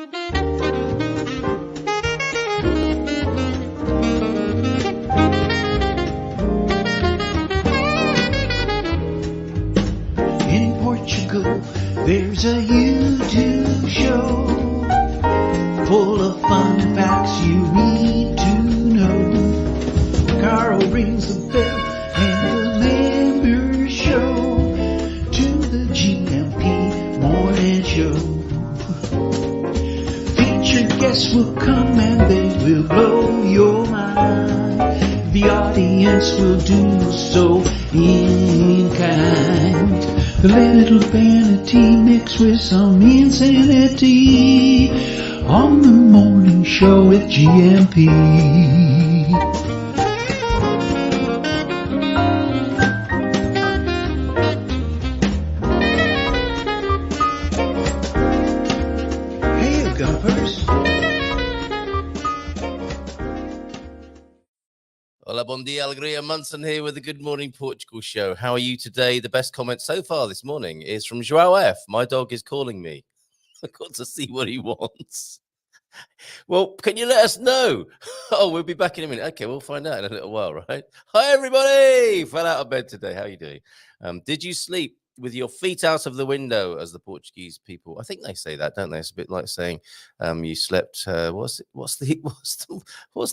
In Portugal, there's a YouTube show full of fun facts you need to know. Carl rings the bell and the members show to the GMP morning show. Featured guests will come and they will blow your mind. The audience will do so in kind. A little vanity mixed with some insanity on the morning show with GMP. Hey, GuMPers. Hola, bon dia, alegria. Munson here with the Good Morning Portugal show. How are you today? The best comment so far this morning is from João F. My dog is calling me. I've got to see what he wants. Well, can you let us know? Oh, we'll be back in a minute. Okay, we'll find out in a little while, right? Hi, everybody. Fell out of bed today. How are you doing? Did you sleep with your feet out of the window, as the Portuguese people? I think they say that, don't they? It's a bit like saying you slept. What's the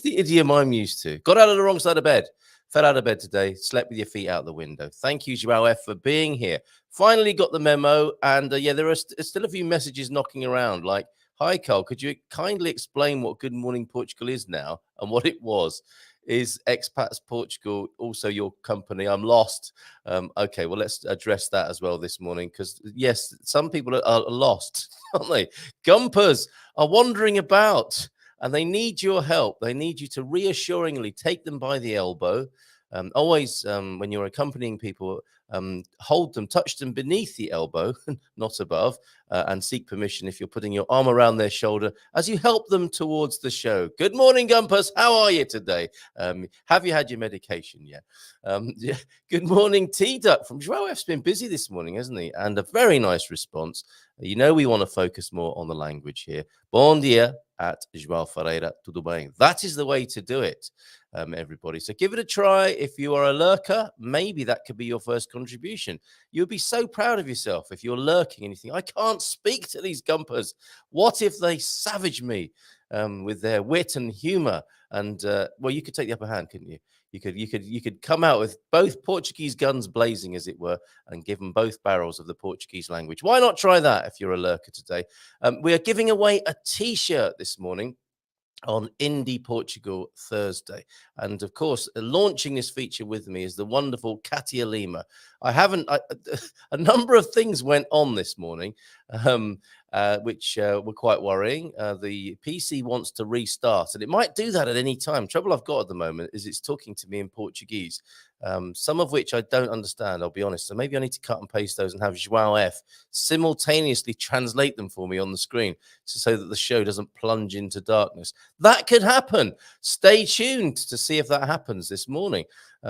idiom I'm used to? Got out of the wrong side of bed. Fell out of bed today. Slept with your feet out the window. Thank you, João F, for being here. Finally got the memo, and yeah, there are still a few messages knocking around. Like, hi, Carl. Could you kindly explain what Good Morning Portugal is now and what it was? Is Expats Portugal also your company? I'm lost. Okay, well, let's address that as well this morning, because, yes, some people are lost, aren't they? GuMPers are wandering about, and they need your help. They need you to reassuringly take them by the elbow. Always, when you're accompanying people, hold them, touch them beneath the elbow, not above, and seek permission if you're putting your arm around their shoulder as you help them towards the show. Good morning, GuMPers. How are you today? Have you had your medication yet? Yeah. Good morning, T-Duck from João F's been busy this morning, hasn't he? And a very nice response. You know we want to focus more on the language here. Bom dia at João Ferreira, tudo bem? That is the way to do it, everybody. So give it a try. If you are a lurker, maybe that could be your first contribution. You'll be so proud of yourself if you're lurking and you think, I can't speak to these GuMPers. What if they savage me with their wit and humor? And well, you could take the upper hand, couldn't you? You could come out with both Portuguese guns blazing, as it were, and give them both barrels of the Portuguese language. Why not try that if you're a lurker today? We are giving away a T-shirt this morning on Indie Portugal Thursday. And of course, launching this feature with me is the wonderful Cátia Lima. A number of things went on this morning, which were quite worrying. The PC wants to restart, and it might do that at any time. Trouble I've got at the moment is it's talking to me in Portuguese, some of which I don't understand, I'll be honest. So maybe I need to cut and paste those and have João F simultaneously translate them for me on the screen so that the show doesn't plunge into darkness. That could happen. Stay tuned to see if that happens this morning,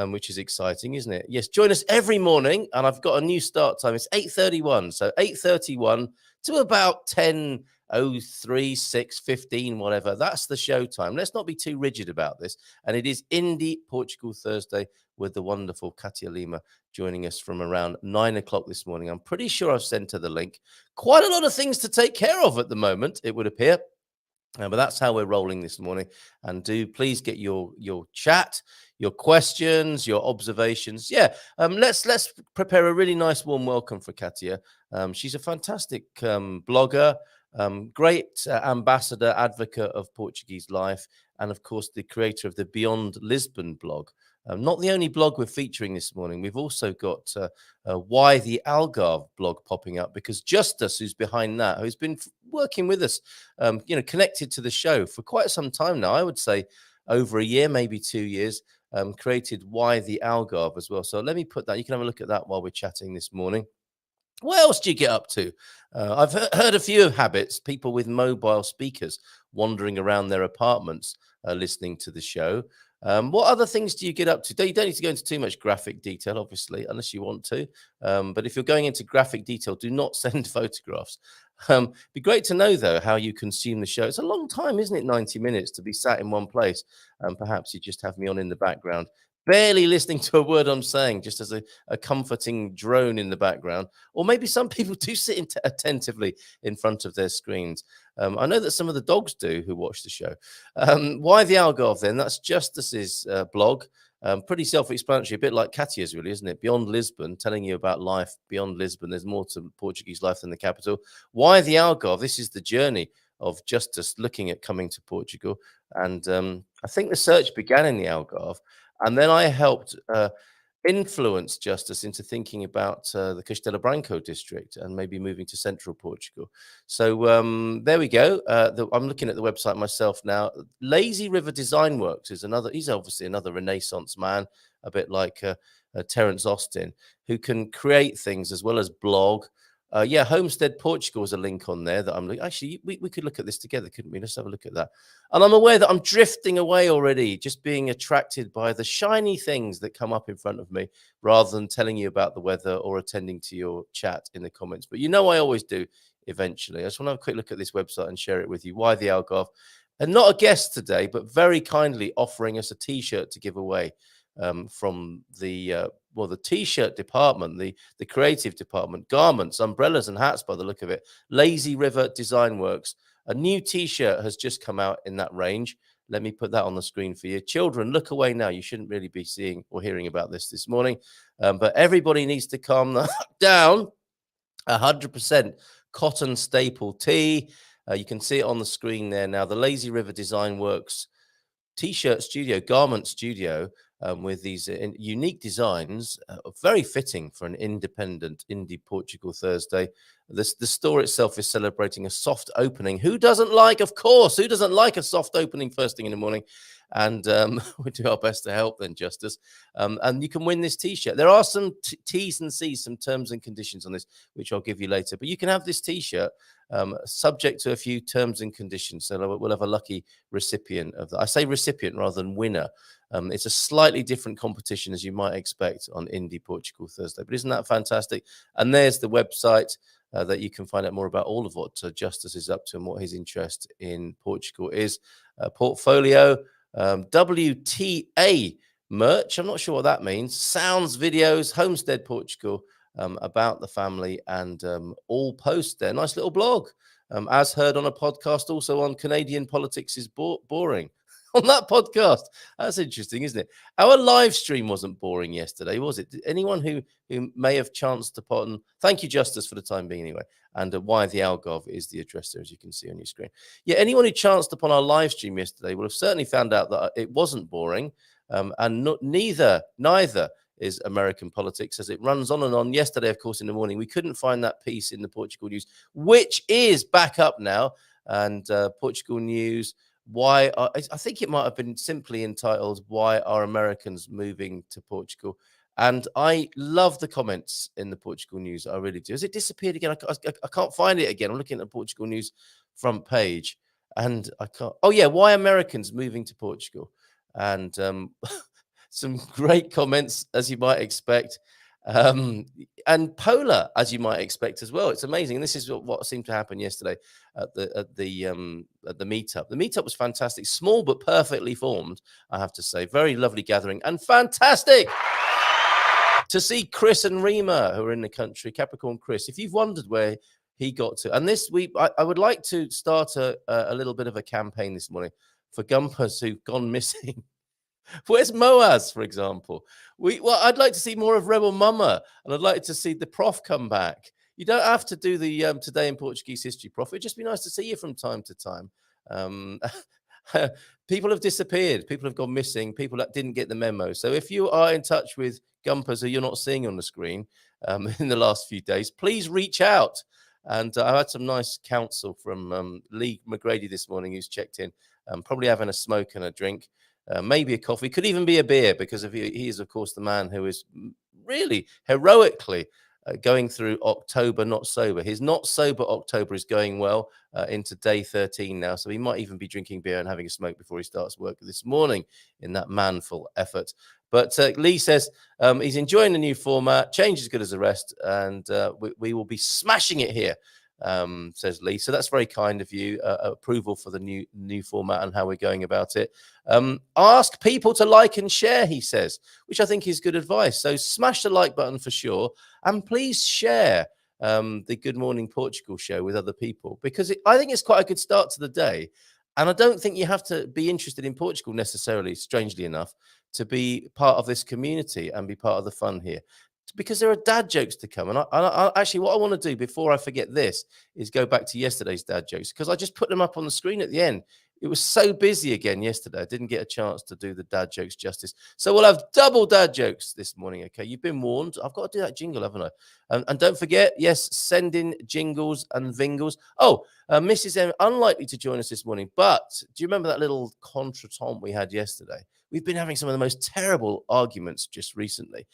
which is exciting, isn't it? Yes, join us every morning, and I've got a new start time. It's 8:31, so 8:31 to about 10:03, 6:15, whatever. That's the show time. Let's not be too rigid about this. And it is Indie Portugal Thursday with the wonderful Cátia Lima joining us from around 9 o'clock this morning. I'm pretty sure I've sent her the link. Quite a lot of things to take care of at the moment, it would appear. But that's how we're rolling this morning. And do please get your chat, your questions, your observations. Yeah, let's prepare a really nice warm welcome for Cátia. She's a fantastic blogger, great ambassador, advocate of Portuguese life, and of course the creator of the Beyond Lisbon blog. Not the only blog we're featuring this morning. We've also got Why the Algarve blog popping up, because Justus, who's behind that, who's been working with us, connected to the show for quite some time now, I would say over a year, maybe 2 years, created Why the Algarve as well. So let me put that. You can have a look at that while we're chatting this morning. What else do you get up to? I've heard a few habits, people with mobile speakers wandering around their apartments listening to the show. What other things do you get up to? You don't need to go into too much graphic detail, obviously, unless you want to. But if you're going into graphic detail, do not send photographs. Be great to know, though, how you consume the show. It's a long time, isn't it? 90 minutes to be sat in one place. And perhaps you just have me on in the background, barely listening to a word I'm saying, just as a comforting drone in the background. Or maybe some people do sit attentively in front of their screens. I know that some of the dogs do who watch the show. Why the Algarve then? That's Justice's blog. Pretty self-explanatory, a bit like Cátia's, really, isn't it? Beyond Lisbon, telling you about life beyond Lisbon. There's more to Portuguese life than the capital. Why the Algarve? This is the journey of Justice looking at coming to Portugal. And I think the search began in the Algarve. And then I helped influence Justice into thinking about the Castelo Branco district and maybe moving to central Portugal. So there we go. I'm looking at the website myself now. Lazy River Design Works is another. He's obviously another Renaissance man, a bit like Terence Austin, who can create things as well as blog. Yeah, Homestead Portugal is a link on there that I'm looking. Actually, we could look at this together, couldn't we? Let's have a look at that. And I'm aware that I'm drifting away already, just being attracted by the shiny things that come up in front of me rather than telling you about the weather or attending to your chat in the comments. But you know, I always do eventually. I just want to have a quick look at this website and share it with you. Why the Algarve? And not a guest today, but very kindly offering us a T-shirt to give away from the T-shirt department, the creative department, garments, umbrellas and hats by the look of it. Lazy River Design Works. A new T-shirt has just come out in that range. Let me put that on the screen for you. Children, look away now. You shouldn't really be seeing or hearing about this morning. But everybody needs to calm down. 100% cotton staple tee. You can see it on the screen there now. The Lazy River Design Works T-shirt studio, garment studio, with these unique designs, very fitting for an independent Indie Portugal Thursday. The store itself is celebrating a soft opening. Who doesn't like, of course, who doesn't like a soft opening first thing in the morning? And we do our best to help then, Justice. And you can win this T-shirt. There are some T's and C's, some terms and conditions on this, which I'll give you later. But you can have this T-shirt subject to a few terms and conditions. So we'll have a lucky recipient of that. I say recipient rather than winner. It's a slightly different competition, as you might expect, on Indie Portugal Thursday. But isn't that fantastic? And there's the website that you can find out more about all of what Justice is up to and what his interest in Portugal is. Portfolio, WTA merch. I'm not sure what that means. Sounds, videos, Homestead Portugal, about the family, and all posts there. Nice little blog. As heard on a podcast, also on Canadian Politics is Boring. On that podcast. That's interesting, isn't it? Our live stream wasn't boring yesterday, was it? Anyone who may have chanced upon, thank you, Justice, for the time being anyway. And why the Algarve is the address there, as you can see on your screen. Yeah, anyone who chanced upon our live stream yesterday will have certainly found out that it wasn't boring, and neither is American politics, as it runs on and on. Yesterday, of course, in the morning, we couldn't find that piece in the Portugal News, which is back up now. And Portugal News, I think it might have been simply entitled, "Why Are Americans Moving to Portugal?" And I love the comments in the Portugal News. I really do. Has it disappeared again? I can't find it again. I'm looking at the Portugal News front page and I can't. Oh, yeah. Why Americans moving to Portugal? And some great comments, as you might expect. And polar, as you might expect as well. It's amazing. And this is what seemed to happen yesterday at the meetup. The meetup was fantastic, small but perfectly formed, I have to say. Very lovely gathering and fantastic to see Chris and Rima, who are in the country. Capricorn Chris, if you've wondered where he got to, and this week I would like to start a little bit of a campaign this morning for GuMPers who've gone missing. Where's Moaz, for example? I'd like to see more of Rebel Mama, and I'd like to see the prof come back. You don't have to do the Today in Portuguese History, prof. It'd just be nice to see you from time to time. People have disappeared. People have gone missing. People that didn't get the memo. So if you are in touch with GuMPers who you're not seeing on the screen in the last few days, please reach out. And I had some nice counsel from Lee McGrady this morning, who's checked in, probably having a smoke and a drink. Maybe a coffee, could even be a beer, because he is, of course, the man who is really heroically going through October not sober. His not sober October is going well into day 13 now, so he might even be drinking beer and having a smoke before he starts work this morning in that manful effort. But Lee says he's enjoying the new format. Change is good as a rest, and we will be smashing it here, says Lee. So that's very kind of you. Approval for the new format and how we're going about it. Ask people to like and share, he says, which I think is good advice. So smash the like button for sure, and please share the Good Morning Portugal show with other people, because I think it's quite a good start to the day. And I don't think you have to be interested in Portugal necessarily, strangely enough, to be part of this community and be part of the fun here, because there are dad jokes to come. And I actually, what I want to do before I forget this is go back to yesterday's dad jokes, because I just put them up on the screen at the end. It was so busy again yesterday. I didn't get a chance to do the dad jokes justice. So we'll have double dad jokes this morning. Okay, you've been warned. I've got to do that jingle, haven't I? And don't forget, yes, send in jingles and vingles. Oh, Mrs. M, unlikely to join us this morning, but do you remember that little contretemps we had yesterday? We've been having some of the most terrible arguments just recently.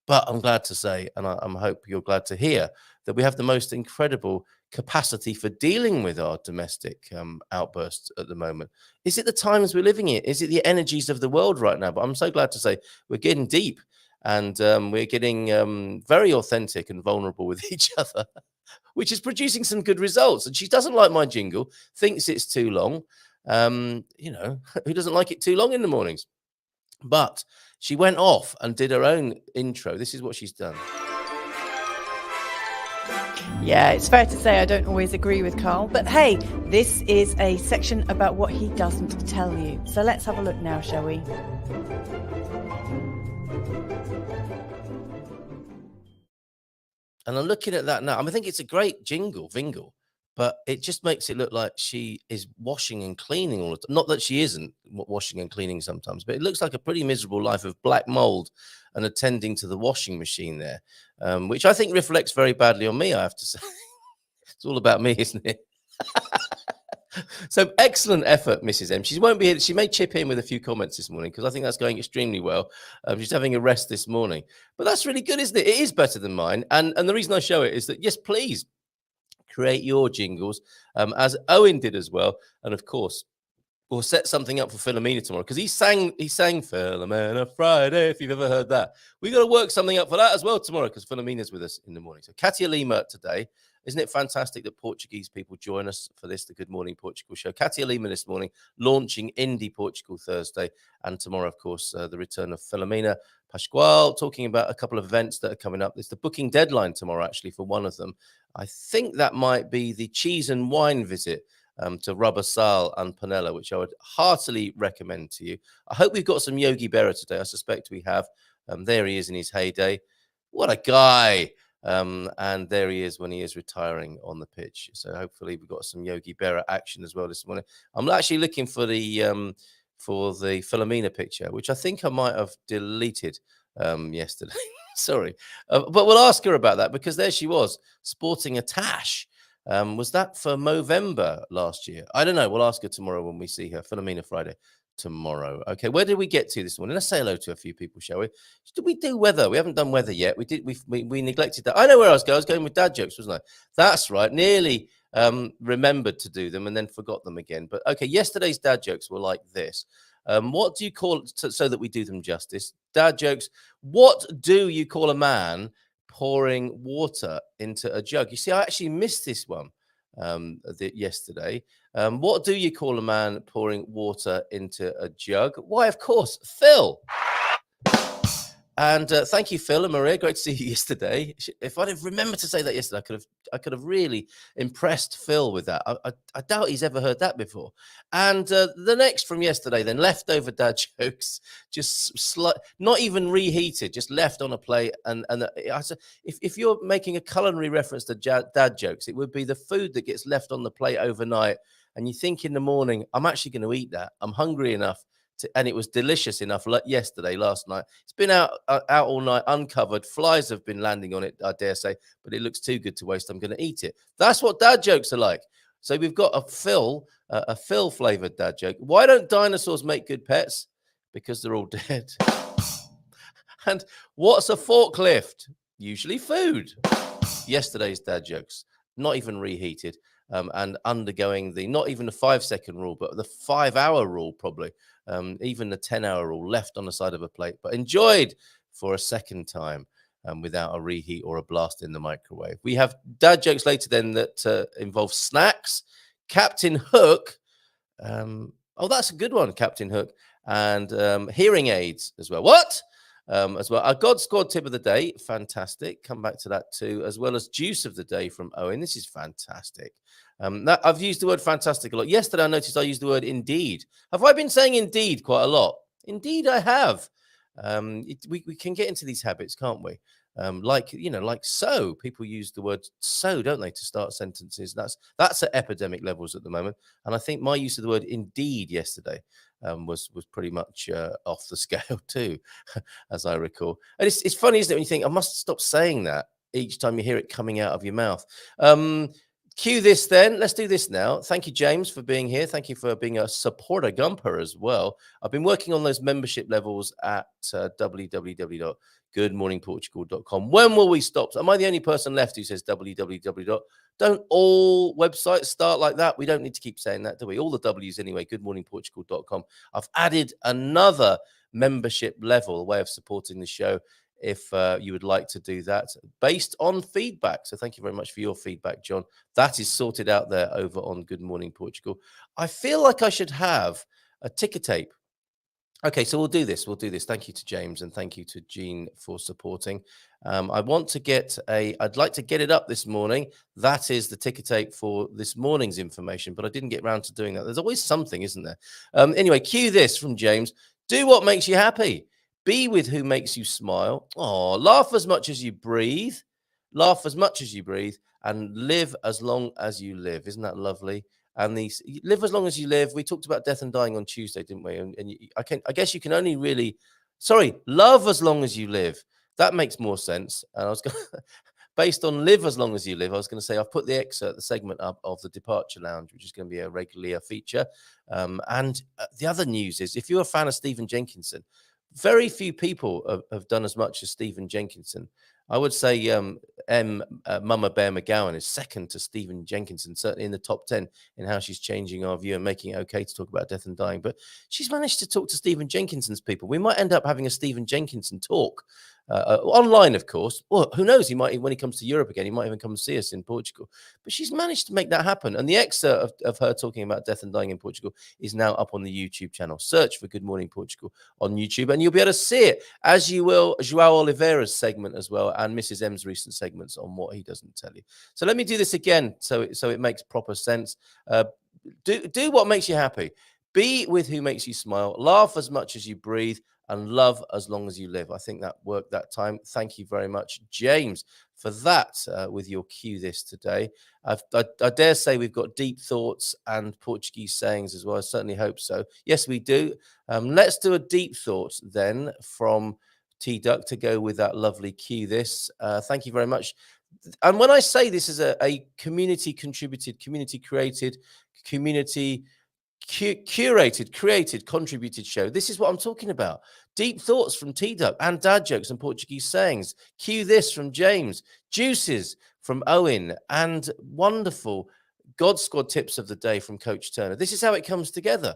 But I'm glad to say, and I hope you're glad to hear, that we have the most incredible capacity for dealing with our domestic outbursts at the moment. Is it the times we're living in? Is it the energies of the world right now? But I'm so glad to say we're getting deep, and we're getting very authentic and vulnerable with each other, which is producing some good results. And she doesn't like my jingle, thinks it's too long. Who doesn't like it too long in the mornings? But she went off and did her own intro. This is what she's done. Yeah, it's fair to say I don't always agree with Carl, but hey, this is a section about what he doesn't tell you. So let's have a look now, shall we? And I'm looking at that now. I think it's a great vingle, but it just makes it look like she is washing and cleaning all the time. Not that she isn't washing and cleaning sometimes, but it looks like a pretty miserable life of black mold and attending to the washing machine there, which I think reflects very badly on me, I have to say. It's all about me, isn't it? So excellent effort, Mrs. M. She won't be here. She may chip in with a few comments this morning, because I think that's going extremely well. She's having a rest this morning, but that's really good, isn't it? It is better than mine. And the reason I show it is that, yes, please create your jingles, as Owen did as well. And of course, we'll set something up for Philomena tomorrow, because he sang Philomena Friday, if you've ever heard that. We got to work something up for that as well tomorrow, because Philomena's with us in the morning. So Cátia Lima today. Isn't it fantastic that Portuguese people join us for this, the Good Morning Portugal show? Cátia Lima this morning, launching Indie Portugal Thursday. And tomorrow, of course, the return of Philomena Pascual, talking about a couple of events that are coming up. There's the booking deadline tomorrow, actually, for one of them. I think that might be the cheese and wine visit to Rubber Sal and Panella, which I would heartily recommend to you. I hope we've got some Yogi Berra today. I suspect we have. There he is in his heyday. What a guy. And there he is when he is retiring on the pitch. So hopefully we've got some Yogi Berra action as well this morning. I'm actually looking for the Philomena picture, which I think I might have deleted yesterday. Sorry. But we'll ask her about that, because there she was, sporting a tash. Was that for Movember last year? I don't know. We'll ask her tomorrow when we see her. Philomena Friday tomorrow. Okay, where did we get to this morning? Let's say hello to a few people, shall we? Did we do weather? We haven't done weather yet. We neglected that. I know where I was going. I was going with dad jokes, wasn't I? That's right. Nearly remembered to do them and then forgot them again. But okay, yesterday's dad jokes were like this. What do you call it, so that we do them justice? Dad jokes. What do you call a man pouring water into a jug? You see, I actually missed this one yesterday. What do you call a man pouring water into a jug? Why, of course, Phil. And thank you, Phil and Maria. Great to see you yesterday. If I'd have remembered to say that yesterday, I could have really impressed Phil with that. I doubt he's ever heard that before. And the next from yesterday, then, leftover dad jokes, just not even reheated, just left on a plate. And if you're making a culinary reference to dad jokes, it would be the food that gets left on the plate overnight, and you think in the morning, I'm actually going to eat that. I'm hungry enough. And it was delicious enough last night. It's been out all night, uncovered. Flies have been landing on it, I dare say, but it looks too good to waste. I'm going to eat it. That's what dad jokes are like. So we've got a Phil flavored dad joke. Why don't dinosaurs make good pets? Because they're all dead. And what's a forklift? Usually food. yesterday's dad jokes, not even reheated, and undergoing the not even the 5-second rule, but the 5-hour rule, probably, even the 10-hour rule, left on the side of a plate, but enjoyed for a second time. Without a reheat or a blast in the microwave. We have dad jokes later then that involve snacks. Captain Hook. Oh, that's a good one, Captain Hook. And hearing aids as well. What? As well. Our God Squad tip of the day. Fantastic. Come back to that too. As well as juice of the day from Owen. This is fantastic. I've used the word fantastic a lot. Yesterday I noticed I used the word indeed. Have I been saying indeed quite a lot? Indeed I have. We can get into these habits, can't we? Like so. People use the word so, don't they, to start sentences. That's at epidemic levels at the moment. And I think my use of the word indeed yesterday was pretty much off the scale too, as I recall. And it's funny, isn't it, when you think I must stop saying that each time you hear it coming out of your mouth. Cue this then. Let's do this now. Thank you, James, for being here. Thank you for being a supporter GuMPer as well. I've been working on those membership levels at www.goodmorningportugal.com. When will we stop? Am I the only person left who says www? Don't all websites start like that? We don't need to keep saying that, do we? All the W's anyway, goodmorningportugal.com. I've added another membership level, a way of supporting the show, if you would like to do that, based on feedback. So thank you very much for your feedback, John. That is sorted out there over on Good Morning Portugal. I feel like I should have a ticker tape. Okay, so we'll do this. Thank you to James and thank you to Jean for supporting. I'd like to get it up this morning. That is the ticker tape for this morning's information, but I didn't get around to doing that. There's always something, isn't there? Anyway, cue this from James. Do what makes you happy. Be with who makes you smile. Oh, laugh as much as you breathe. Laugh as much as you breathe and live as long as you live. Isn't that lovely? And these live as long as you live. We talked about death and dying on Tuesday, didn't we? And I guess you can only really, love as long as you live. That makes more sense. And I was going based on live as long as you live, I was going to say I've put the segment up of the Departure Lounge, which is going to be a regular feature. And the other news is, if you're a fan of Stephen Jenkinson, very few people have done as much as Stephen Jenkinson. I would say Mama Bear McGowan is second to Stephen Jenkinson, certainly in the top 10 in how she's changing our view and making it okay to talk about death and dying. But she's managed to talk to Stephen Jenkinson's people. We might end up having a Stephen Jenkinson talk online, of course. Well, who knows? He might, when he comes to Europe again, he might even come and see us in Portugal. But she's managed to make that happen. And the excerpt of her talking about death and dying in Portugal is now up on the YouTube channel. Search for Good Morning Portugal on YouTube, and you'll be able to see it, as you will João Oliveira's segment as well, and Mrs. M's recent segments on what he doesn't tell you. So let me do this again so it makes proper sense. Do what makes you happy. Be with who makes you smile. Laugh as much as you breathe. And love as long as you live. I think that worked that time. Thank you very much, James, for that with your cue this today. I dare say we've got deep thoughts and Portuguese sayings as well. I certainly hope so. Yes, we do. Let's do a deep thought then from T-Duck to go with that lovely cue this. Thank you very much. And when I say this is a community contributed, community created, community curated, created, contributed show, this is what I'm talking about. Deep thoughts from T-Duck and dad jokes and Portuguese sayings. Cue this from James. Juices from Owen. And wonderful God Squad tips of the day from Coach Turner. This is how it comes together.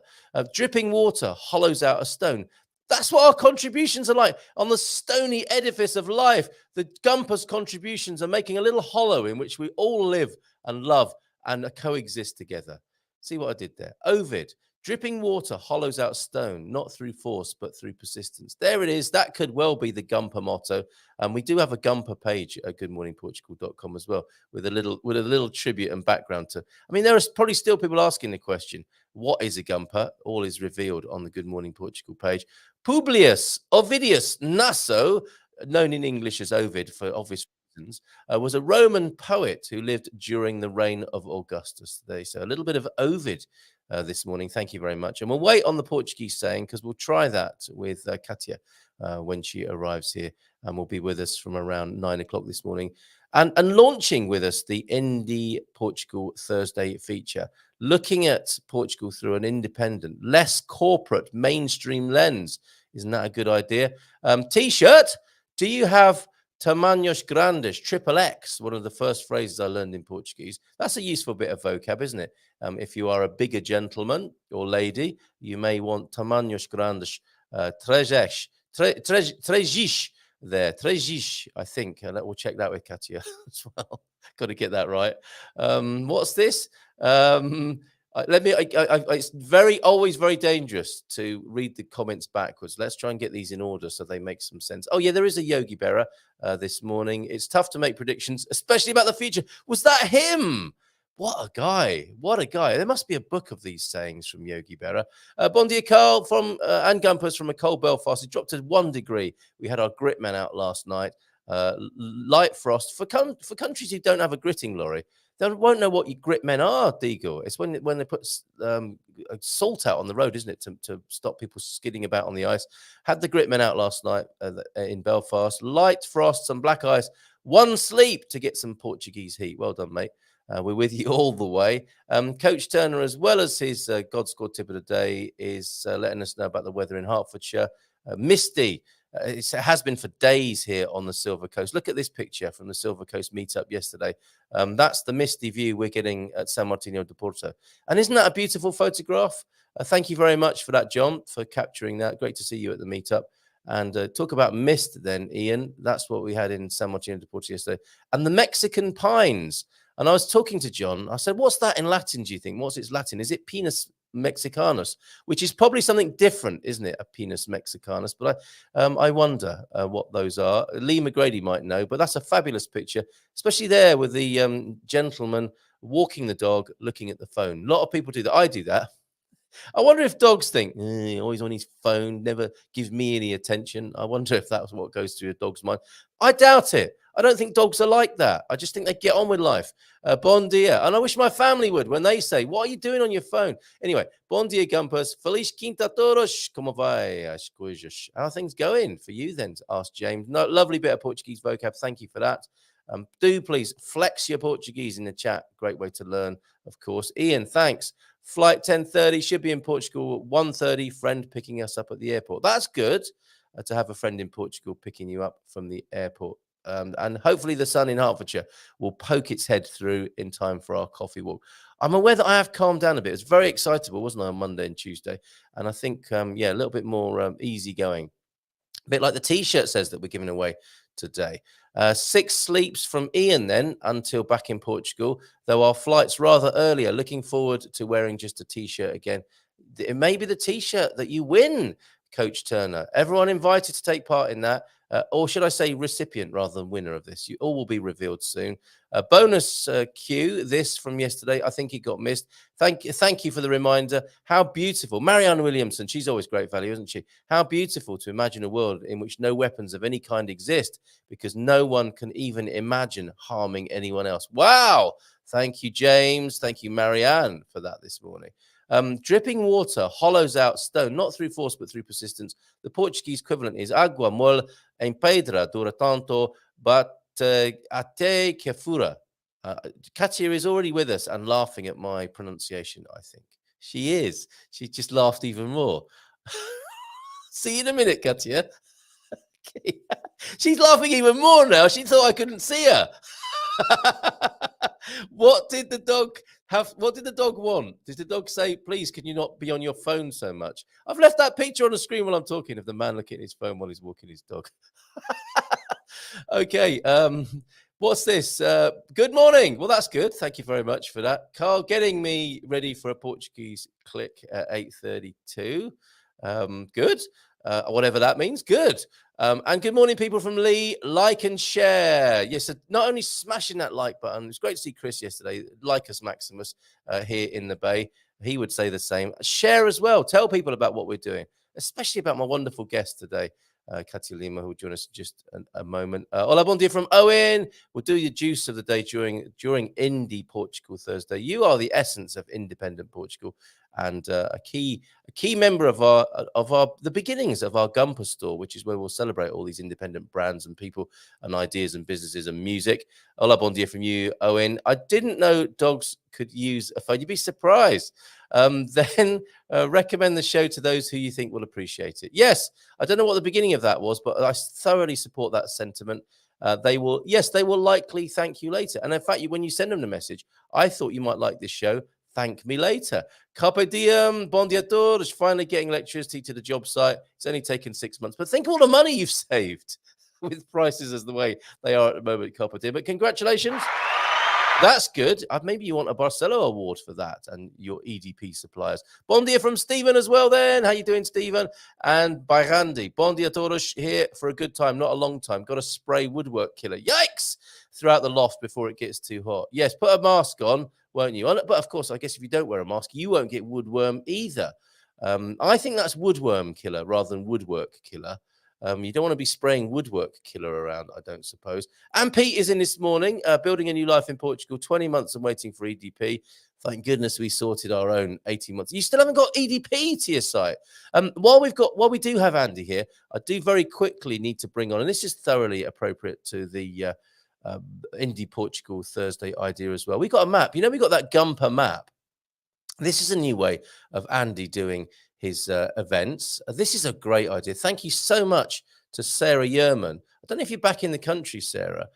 Dripping water hollows out a stone. That's what our contributions are like. On the stony edifice of life, the GuMPer's contributions are making a little hollow in which we all live and love and coexist together. See what I did there? Ovid. Dripping water hollows out stone, not through force, but through persistence. There it is. That could well be the GuMPer motto. And we do have a GuMPer page at goodmorningportugal.com as well, with a little tribute and background to. I mean, there are probably still people asking the question, what is a GuMPer? All is revealed on the Good Morning Portugal page. Publius Ovidius Naso, known in English as Ovid for obvious reasons, was a Roman poet who lived during the reign of Augustus. So a little bit of Ovid this morning. Thank you very much. And we'll wait on the Portuguese saying, because we'll try that with Cátia when she arrives here, and will be with us from around 9 o'clock this morning. And launching with us the Indie Portugal Thursday feature, looking at Portugal through an independent, less corporate, mainstream lens. Isn't that a good idea? T-shirt, do you have Tamanhos grandes, triple X, one of the first phrases I learned in Portuguese. That's a useful bit of vocab, isn't it? If you are a bigger gentleman or lady, you may want tamanhos grandes, três there, três, I think. We'll check that with Cátia as well. Got to get that right. What's this? It's always very dangerous to read the comments backwards. Let's try and get these in order so they make some sense. Oh yeah, there is a Yogi Berra this morning. It's tough to make predictions, especially about the future. Was that him? What a guy. What a guy. There must be a book of these sayings from Yogi Berra. Bon dia, Carl, and GuMPers from a cold Belfast. It dropped to 1 degree. We had our grit man out last night. Light frost. For countries who don't have a gritting lorry, they won't know what grit men are, Deagle. It's when they put salt out on the road, isn't it, to stop people skidding about on the ice. Had the grit men out last night in Belfast. Light frost, some black ice, 1 sleep to get some Portuguese heat. Well done, mate. We're with you all the way. Coach Turner, as well as his God Squad tip of the day, is letting us know about the weather in Hertfordshire. Misty. It has been for days here on the Silver Coast. Look at this picture from the Silver Coast meetup yesterday. That's the misty view we're getting at San Martino de Porto. And isn't that a beautiful photograph? Thank you very much for that, John, for capturing that. Great to see you at the meetup. And talk about mist then, Ian. That's what we had in San Martino de Porto yesterday. And the Mexican pines. And I was talking to John. I said, what's that in Latin, do you think? What's its Latin? Is it Pinus mexicanus, which is probably something different, isn't it? A Pinus mexicanus. But I wonder what those are. Lee McGrady might know, but that's a fabulous picture, especially there with the gentleman walking the dog, looking at the phone. A lot of people do that. I do that. I wonder if dogs think, always on his phone, never gives me any attention. I wonder if that's what goes through a dog's mind. I doubt it. I don't think dogs are like that. I just think they get on with life. Bon dia. And I wish my family would when they say, what are you doing on your phone? Anyway, bon dia, GuMPers. Feliz quinta a todos. Como vai as coisas? How are things going for you then? Asked James. No, lovely bit of Portuguese vocab. Thank you for that. Do please flex your Portuguese in the chat. Great way to learn, of course. Ian, thanks. Flight 10:30 should be in Portugal at 1:30. Friend picking us up at the airport. That's good to have a friend in Portugal picking you up from the airport. And hopefully the sun in Hertfordshire will poke its head through in time for our coffee walk. I'm aware that I have calmed down a bit. It was very excitable, wasn't I, on Monday and Tuesday? And I think, a little bit more easygoing. A bit like the T-shirt says that we're giving away today. 6 sleeps from Ian then until back in Portugal, though our flight's rather earlier. Looking forward to wearing just a T-shirt again. It may be the T-shirt that you win, Coach Turner. Everyone invited to take part in that. Or should I say recipient rather than winner of this? You all will be revealed soon. Bonus cue, this from yesterday. I think it got missed. Thank you for the reminder. How beautiful. Marianne Williamson, she's always great value, isn't she? How beautiful to imagine a world in which no weapons of any kind exist because no one can even imagine harming anyone else. Wow. Thank you, James. Thank you, Marianne, for that this morning. Dripping water hollows out stone, not through force, but through persistence. The Portuguese equivalent is agua mole em pedra dura tanto, but até que fura. Cátia is already with us and laughing at my pronunciation, I think. She is. She just laughed even more. See you in a minute, Cátia. Okay. She's laughing even more now. She thought I couldn't see her. What did the dog have? What did the dog want? Did the dog say, please, can you not be on your phone so much? I've left that picture on the screen while I'm talking of the man looking at his phone while he's walking his dog. Okay. What's this? Good morning. Well, that's good. Thank you very much for that. Carl, getting me ready for a Portuguese click at 8:32. Good. Whatever that means. Good. And good morning, people from Lee. Like and share. Yes, not only smashing that like button. It's great to see Chris yesterday. Like us, Maximus, here in the Bay. He would say the same. Share as well. Tell people about what we're doing, especially about my wonderful guest today, Cátia Lima, who will join us in just a moment. Hola, bon dia from Owen. We'll do your juice of the day during Indie Portugal Thursday. You are the essence of independent Portugal and a key member of the beginnings of our GuMPer store, which is where we'll celebrate all these independent brands and people and ideas and businesses and music. Hola, bon dia from you, Owen. I didn't know dogs could use a phone. You'd be surprised. Then recommend the show to those who you think will appreciate it. Yes, I don't know what the beginning of that was, but I thoroughly support that sentiment. they will likely thank you later. And in fact, when you send them the message, I thought you might like this show. Thank me later. Carpe diem, bon dia todos, finally getting electricity to the job site. It's only taken 6 months, but think of all the money you've saved with prices as the way they are at the moment, Carpe diem. But congratulations. That's good. Maybe you want a Barcelo award for that and your EDP suppliers. Bon dia from Stephen as well then. How you doing, Stephen? And Bairandi. Bon dia todos, here for a good time, not a long time. Got to spray woodwork killer. Yikes! Throughout the loft before it gets too hot. Yes, put a mask on, won't you? But of course, I guess if you don't wear a mask, you won't get woodworm either. I think that's woodworm killer rather than woodwork killer. You don't want to be spraying woodwork killer around, I don't suppose. And Pete is in this morning, building a new life in Portugal, 20 months and waiting for EDP. Thank goodness we sorted our own 18 months. You still haven't got EDP to your site. While we do have Andy here, I do very quickly need to bring on, and this is thoroughly appropriate to the Indie Portugal Thursday idea as well. We got a map. We got that GuMPer map. This is a new way of Andy doing his events. This is a great idea. Thank you so much to Sarah Yerman. I don't know if you're back in the country, Sarah,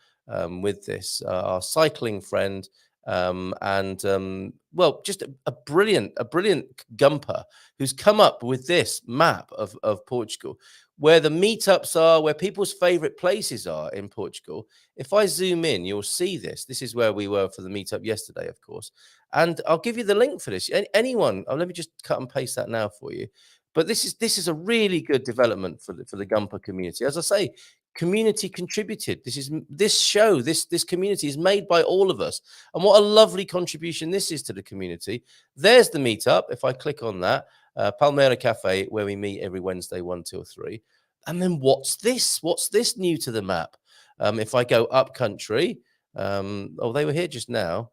with this, our cycling friend, just a brilliant GuMPer who's come up with this map of Portugal, where the meetups are, where people's favorite places are in Portugal. If I zoom in, you'll see this. This is where we were for the meetup yesterday, of course. And I'll give you the link for this. Anyone, let me just cut and paste that now for you. But this is a really good development for the GuMPer community. As I say, community contributed. This community is made by all of us. And what a lovely contribution this is to the community. There's the meetup. If I click on that, Palmeira Cafe, where we meet every Wednesday, 1 till 3. And then what's this? What's this new to the map? If I go up country, they were here just now.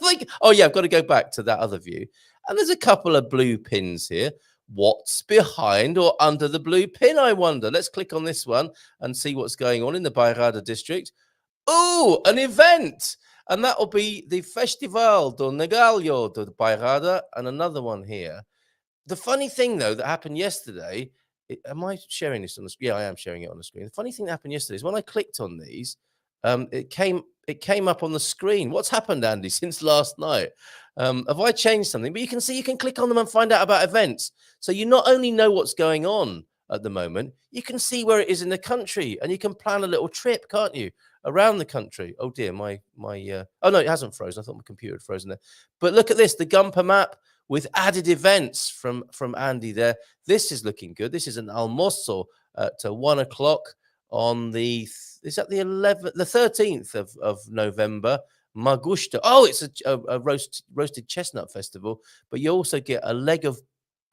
I've got to go back to that other view. And there's a couple of blue pins here. What's behind or under the blue pin, I wonder? Let's click on this one and see what's going on in the Bairrada district. Oh, an event. And that will be the Festival do Negalho do Bairrada, and another one here. The funny thing, though, that happened yesterday, am I sharing this on the screen? Yeah, I am sharing it on the screen. The funny thing that happened yesterday is when I clicked on these, it came up on the screen. What's happened, Andy, since last night? Have I changed something? But you can click on them and find out about events. So you not only know what's going on at the moment, you can see where it is in the country, and you can plan a little trip, can't you, around the country? Oh dear, oh no, it hasn't frozen. I thought my computer had frozen there. But look at this, the GuMPer map with added events from Andy there. This is looking good. This is an almoço at 1 o'clock on the 13th of November. Magusta. Oh, it's a roasted chestnut festival, but you also get a leg of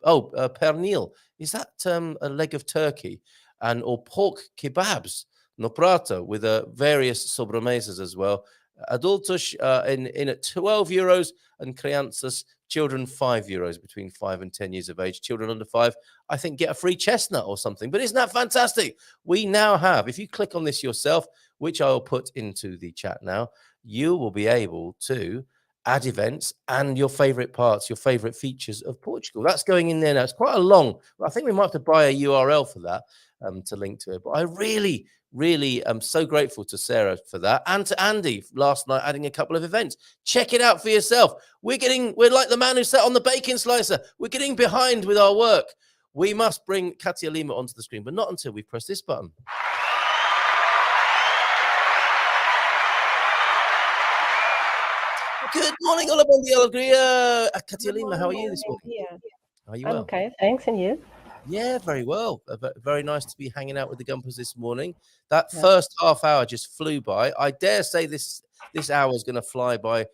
pernil. Is that a leg of turkey or pork kebabs no prato with various sobremesas as well. Adultos in at €12 and crianças, children €5 between 5 and 10 years of age. Children under 5, I think, get a free chestnut or something. But isn't that fantastic? We now have, if you click on this yourself, which I will put into the chat now, you will be able to add events and your favorite parts, your favorite features of Portugal. That's going in there now. It's quite a long, I think we might have to buy a URL for that to link to it. But I really am so grateful to Sarah for that, and to Andy last night adding a couple of events. Check it out for yourself. We're like the man who sat on the bacon slicer. We're getting behind with our work. We must bring Cátia Lima onto the screen, but not until we press this button. Good morning, hola, bom dia, alegria. Cátia Lima, how are you this morning? Are you well? Okay, thanks, and you? Yeah, very well. Very nice to be hanging out with the GuMPers this morning. That first half hour just flew by. I dare say this hour is going to fly by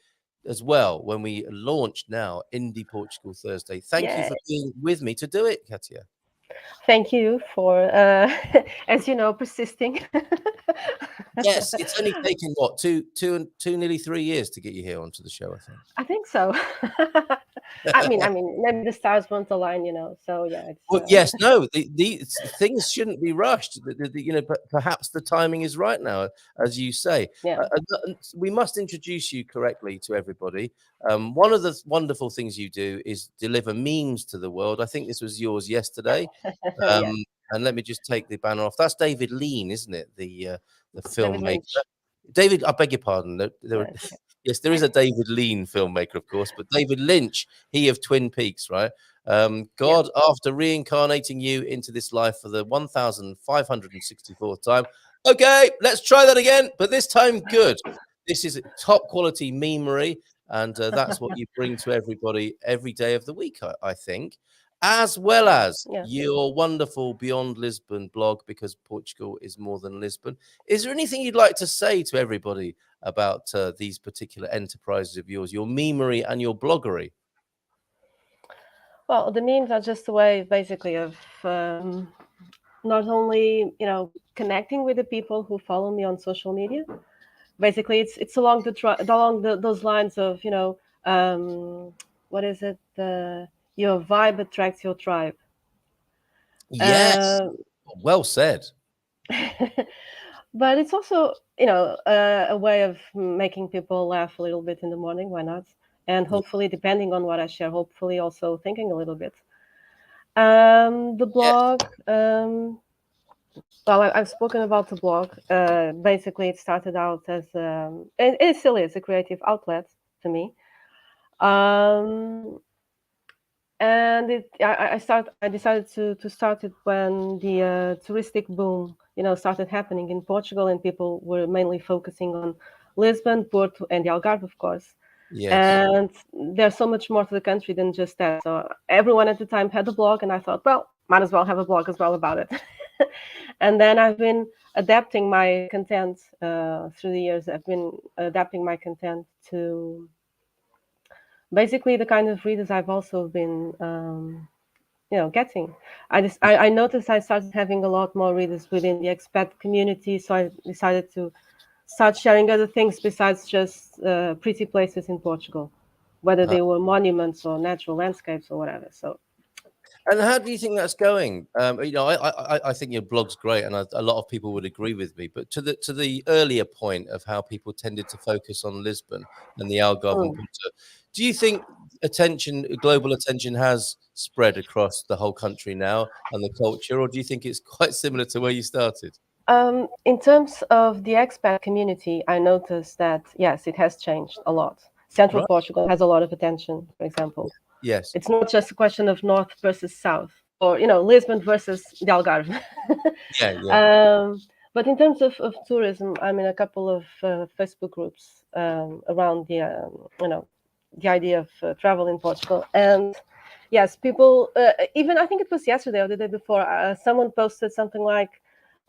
as well when we launch now Indie Portugal Thursday. Thank you for being with me to do it, Cátia. Thank you for, as you know, persisting. Yes, it's only taken two, nearly 3 years to get you here onto the show, I think. So. I mean, maybe the stars won't align, So yeah. The things shouldn't be rushed. Perhaps the timing is right now, as you say. Yeah. We must introduce you correctly to everybody. One of the wonderful things you do is deliver memes to the world. I think this was yours yesterday. Yeah. And let me just take the banner off. That's David Lean, isn't it? The David filmmaker. Lynch. David, I beg your pardon. Yes, okay. Yes, there is a David Lean filmmaker, of course, but David Lynch, he of Twin Peaks, right? God, after reincarnating you into this life for the 1,564th time, okay, let's try that again, but this time good. This is top quality memery, and that's what you bring to everybody every day of the week, I think, as well as your wonderful Beyond Lisbon blog, because Portugal is more than Lisbon. Is there anything you'd like to say to everybody about these particular enterprises of yours, your memery and your bloggery? Well, the memes are just a way, basically, of not only connecting with the people who follow me on social media. Basically, it's along those lines of what is it? Your vibe attracts your tribe. Yes, well said. But it's also a way of making people laugh a little bit in the morning. Why not? And hopefully, depending on what I share, hopefully also thinking a little bit. The blog. Well, I've spoken about the blog. Basically, it started out as it still is a creative outlet to me. And I decided to start it when the touristic boom, started happening in Portugal, and people were mainly focusing on Lisbon, Porto, and the Algarve, of course. Yes. And there's so much more to the country than just that. So everyone at the time had a blog, and I thought, well, might as well have a blog as well about it. And then I've been adapting my content through the years. I've been adapting my content to basically the kind of readers I've also been, getting. I noticed I started having a lot more readers within the expat community, so I decided to start sharing other things besides just pretty places in Portugal, whether they were monuments or natural landscapes or whatever. So. And how do you think that's going? I think your blog's great, and a lot of people would agree with me. But to the earlier point of how people tended to focus on Lisbon and the Algarve and Porto, do you think global attention has spread across the whole country now and the culture, or do you think it's quite similar to where you started? In terms of the expat community, I noticed that yes, it has changed a lot. Central Portugal has a lot of attention, for example. Yes. It's not just a question of north versus south, or Lisbon versus the Algarve. But in terms of tourism, I'm in a couple of Facebook groups around the idea of travel in Portugal. And yes, people, even I think it was yesterday or the day before, someone posted something like,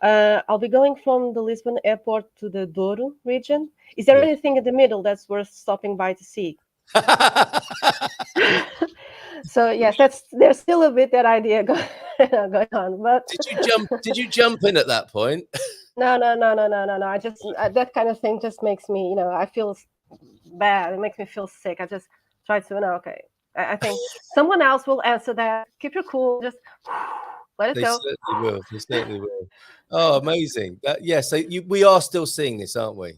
I'll be going from the Lisbon airport to the Douro region. Is there anything in the middle that's worth stopping by to see? So yes, there's still a bit that idea going on. But did you jump in at that point? No. I just that kind of thing just makes me, I feel bad. It makes me feel sick. I just try to, okay. I think someone else will answer that. Keep your cool. Just let it go. They certainly will. Oh, amazing. So we are still seeing this, aren't we?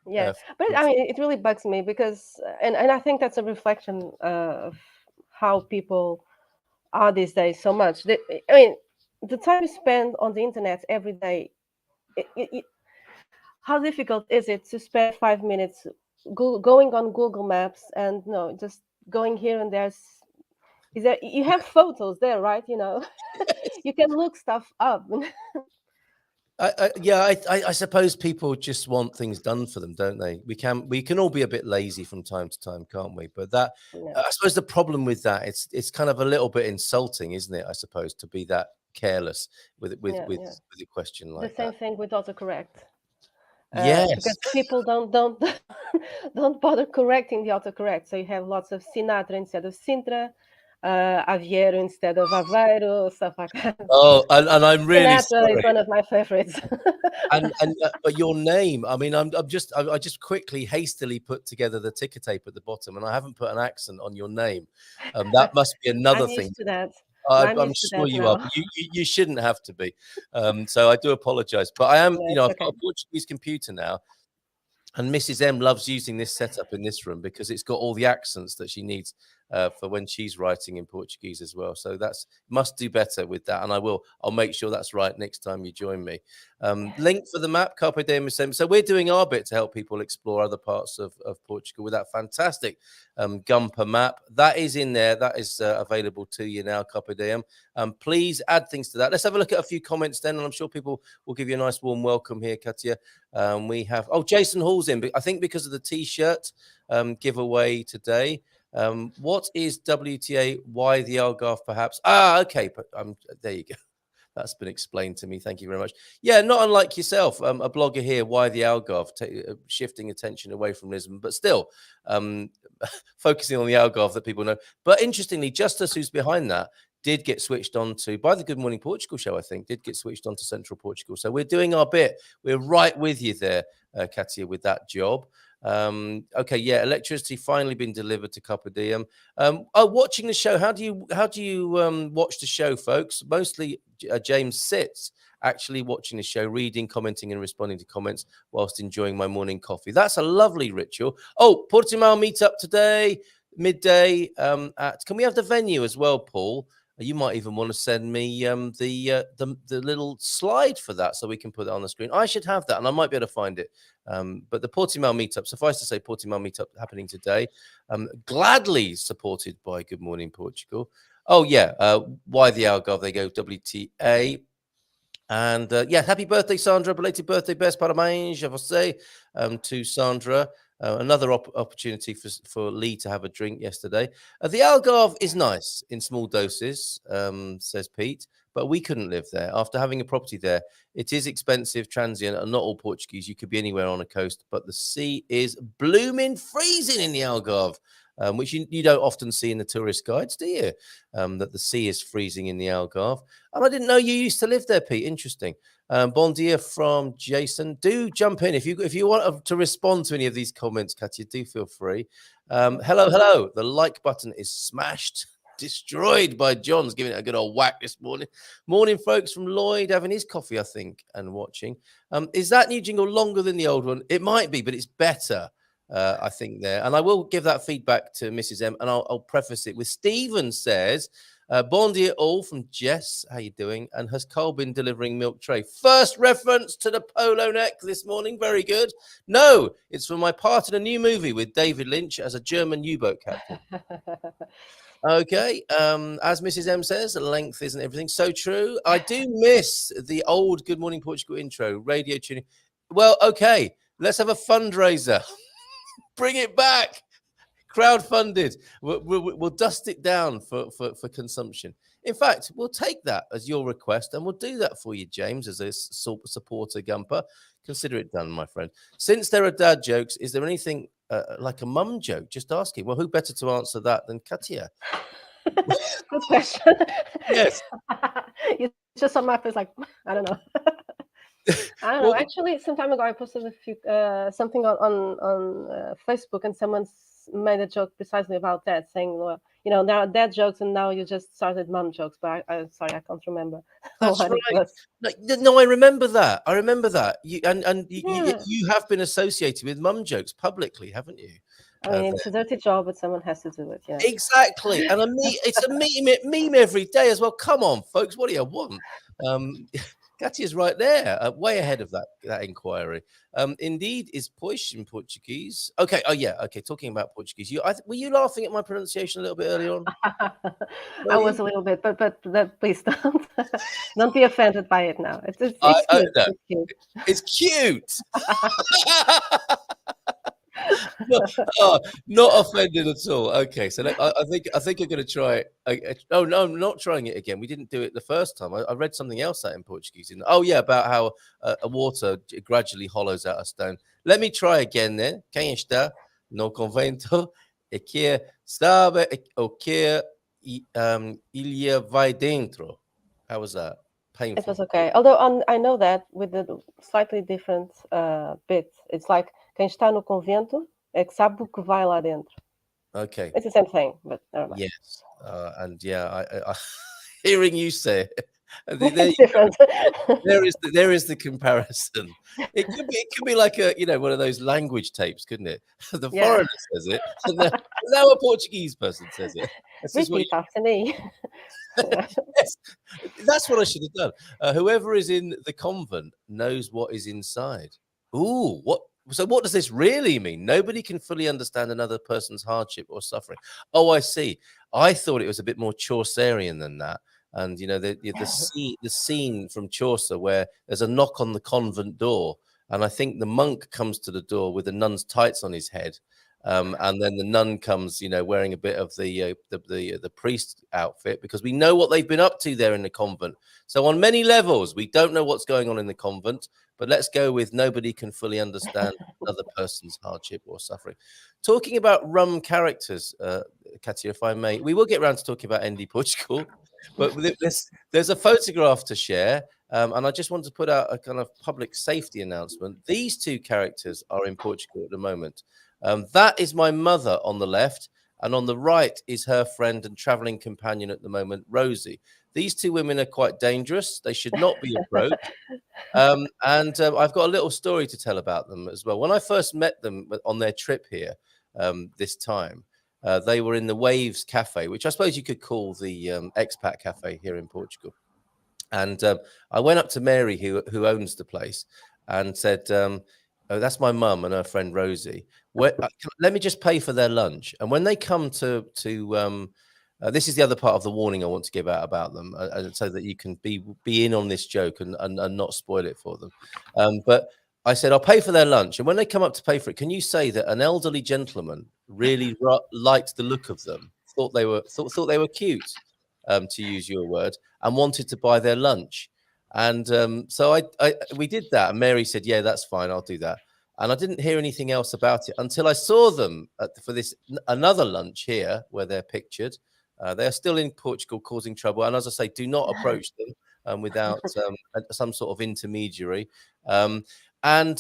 Yeah, but I mean, it really bugs me because, and I think that's a reflection of how people are these days so much. I mean, the time you spend on the internet every day, how difficult is it to spend 5 minutes going on Google Maps and just going here and there? You have photos there, right? You can look stuff up. I suppose people just want things done for them, don't they? We can all be a bit lazy from time to time, can't we? But I suppose the problem with that, it's kind of a little bit insulting, isn't it? I suppose, to be that careless with a question like that. The same thing with autocorrect. Yes, because people don't don't bother correcting the autocorrect. So you have lots of Sinatra instead of Sintra, Aveiro instead of Aveiro, stuff like that. Oh, and I'm really sorry. Is one of my favorites. But your name, I mean, I just quickly, hastily put together the ticker tape at the bottom, and I haven't put an accent on your name. That must be another thing. Used to that. I'm sure you are, but you shouldn't have to be. So I do apologize. But I am, I've got a Portuguese computer now, And Mrs. M loves using this setup in this room because it's got all the accents that she needs for when she's writing in Portuguese as well. So that's must do better with that. And I'll make sure that's right next time you join me. Link for the map, Carpe Diem. So we're doing our bit to help people explore other parts of Portugal with that fantastic GuMPer map. That is in there. That is available to you now, Carpe Diem. Please add things to that. Let's have a look at a few comments then, and I'm sure people will give you a nice warm welcome here, Cátia. We have Jason Hall's in, I think because of the t-shirt giveaway today. What is WTA? Why the Algarve perhaps? Okay, but there you go. That's been explained to me. Thank you very much. Yeah, not unlike yourself, a blogger here. Why the Algarve? Shifting attention away from Lisbon, but still focusing on the Algarve that people know. But interestingly, Justus, who's behind that, did get switched on to by the Good Morning Portugal show, I think, did get switched on to Central Portugal. So we're doing our bit. We're right with you there, Cátia, with that job. Okay, yeah, electricity finally been delivered to Carpe Diem. Watching the show, how do you watch the show, folks? Mostly James sits actually watching the show, reading, commenting, and responding to comments whilst enjoying my morning coffee. That's a lovely ritual. Portimao meetup today, midday. Can we have the venue as well, Paul? You might even want to send me the little slide for that so we can put it on the screen. I should have that, and I might be able to find it. But the Portimao meetup, suffice to say, Portimao meetup happening today, gladly supported by Good Morning Portugal. Oh, yeah. Why the Algarve? They go WTA. And yeah, happy birthday, Sandra. Belated birthday, best parabéns, I will say, to Sandra. Another opportunity for Lee to have a drink yesterday. The Algarve is nice in small doses, says Pete, but we couldn't live there. After having a property there, it is expensive, transient, and not all Portuguese. You could be anywhere on a coast, but the sea is blooming freezing in the Algarve, which you don't often see in the tourist guides, do you? That the sea is freezing in the Algarve. And I didn't know you used to live there, Pete. Interesting. Bon dia from Jason. Do jump in if you want to respond to any of these comments, Cátia. Do feel free. Hello. The like button is smashed, destroyed by John's giving it a good old whack this morning. Morning, folks, from Lloyd having his coffee, I think, and watching. Is that new jingle longer than the old one? It might be, but it's better. I think there, and I will give that feedback to Mrs. M, and I'll preface it with Stephen says, bon dia all from Jess, how you doing? And has Carl been delivering milk tray? First reference to the polo neck this morning, very good. No, it's from my part in a new movie with David Lynch as a German U-boat captain. Okay, as Mrs. M says, length isn't everything. So true. I do miss the old Good Morning Portugal intro, radio tuning. Well, okay, let's have a fundraiser. Bring it back. Crowdfunded. We'll dust it down for consumption. In fact, we'll take that as your request and we'll do that for you, James, as a supporter GuMPer. Consider it done, my friend. Since there are dad jokes, is there anything like a mum joke? Just asking. Well, who better to answer that than Cátia? Good question. Yes. You just on my face like, I don't know. I don't know. Actually, some time ago, I posted a few something on Facebook, and someone made a joke precisely about that, saying, well, there are dad jokes, and now you just started mum jokes. But I'm sorry, I can't remember. That's right. No, I remember that. You have been associated with mum jokes publicly, haven't you? I mean, it's a dirty job, but someone has to do it. Yeah, exactly. And it's a meme every day as well. Come on, folks, what do you want? Cátia is right there, way ahead of that inquiry. Indeed, is pois in Portuguese. Okay. Oh yeah. Okay. Talking about Portuguese, were you laughing at my pronunciation a little bit earlier on? I was a little bit, but please don't be offended by it now. It's cute. No. It's cute. It's cute. Not offended at all. Okay, so I think I'm going to try it. Oh no, I'm not trying it again. We didn't do it the first time. I read something else out in Portuguese. About how a water gradually hollows out a stone. Let me try again then. Quem está no convento e que sabe o que ilha vai dentro. How was that? Painful. It was okay. Although I know that with the slightly different bit. It's like quem está no convento é que sabe o que vai lá dentro. Okay. It's the same thing, but never mind. Yes. And yeah, I hearing you say it, There you It's different. there is the comparison. It could be like one of those language tapes, couldn't it? The Yeah. foreigner says it, and now a Portuguese person says it. This is what Repeat after me. Yeah. yes, that's what I should have done. Whoever is in the convent knows what is inside. Ooh, what? So what does this really mean? Nobody can fully understand another person's hardship or suffering. Oh, I see. I thought it was a bit more Chaucerian than that. And the scene from Chaucer where there's a knock on the convent door, and I think the monk comes to the door with the nun's tights on his head. And then the nun comes, wearing a bit of the priest outfit, because we know what they've been up to there in the convent. So on many levels, we don't know what's going on in the convent, but let's go with nobody can fully understand another person's hardship or suffering. Talking about rum characters, Cátia, if I may, we will get around to talking about ND Portugal, but there's a photograph to share. And I just want to put out a kind of public safety announcement. These two characters are in Portugal at the moment. That is my mother on the left, and on the right is her friend and traveling companion at the moment, Rosie. These two women are quite dangerous. They should not be approached. And I've got a little story to tell about them as well. When I first met them on their trip here this time, they were in the Waves Cafe, which I suppose you could call the expat cafe here in Portugal. And I went up to Mary, who owns the place, and said, "Oh, that's my mum and her friend Rosie. Let me just pay for their lunch." And when they come to this is the other part of the warning I want to give out about them, so that you can be in on this joke and not spoil it for them. But I said, "I'll pay for their lunch." And when they come up to pay for it, can you say that an elderly gentleman really liked the look of them, thought they were cute, to use your word, and wanted to buy their lunch? And so we did that, and Mary said, "Yeah, that's fine, I'll do that." And I didn't hear anything else about it until I saw them for this another lunch here where they're pictured. They are still in Portugal causing trouble, and as I say, do not approach them without some sort of intermediary. And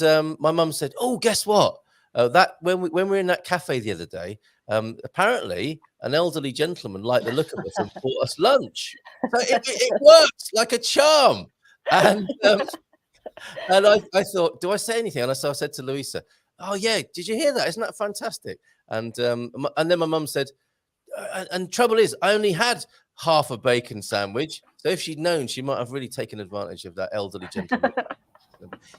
my mum said, "Oh, guess what? That when we were in that cafe the other day, apparently an elderly gentleman liked the look of us and bought us lunch. So it works like a charm." And I thought, do I say anything? And so I said to Louisa, "Oh yeah, did you hear that? Isn't that fantastic?" And then my mum said, and trouble is, I only had half a bacon sandwich. So if she'd known, she might have really taken advantage of that elderly gentleman.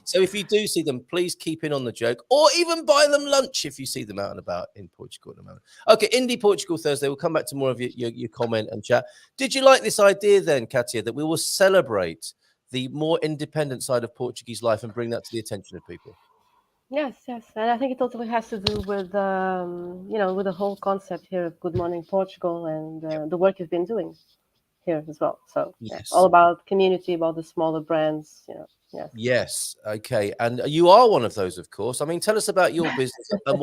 So if you do see them, please keep in on the joke, or even buy them lunch if you see them out and about in Portugal at the moment. Okay, Indie Portugal Thursday. We'll come back to more of your comment and chat. Did you like this idea then, Cátia, that we will celebrate the more independent side of Portuguese life and bring that to the attention of people? Yes, and I think it totally has to do with with the whole concept here of Good Morning Portugal and the work you've been doing here as well. So Yes. all about community, about the smaller brands. Yes. Yes. Okay. And you are one of those, of course. I mean, tell us about your business and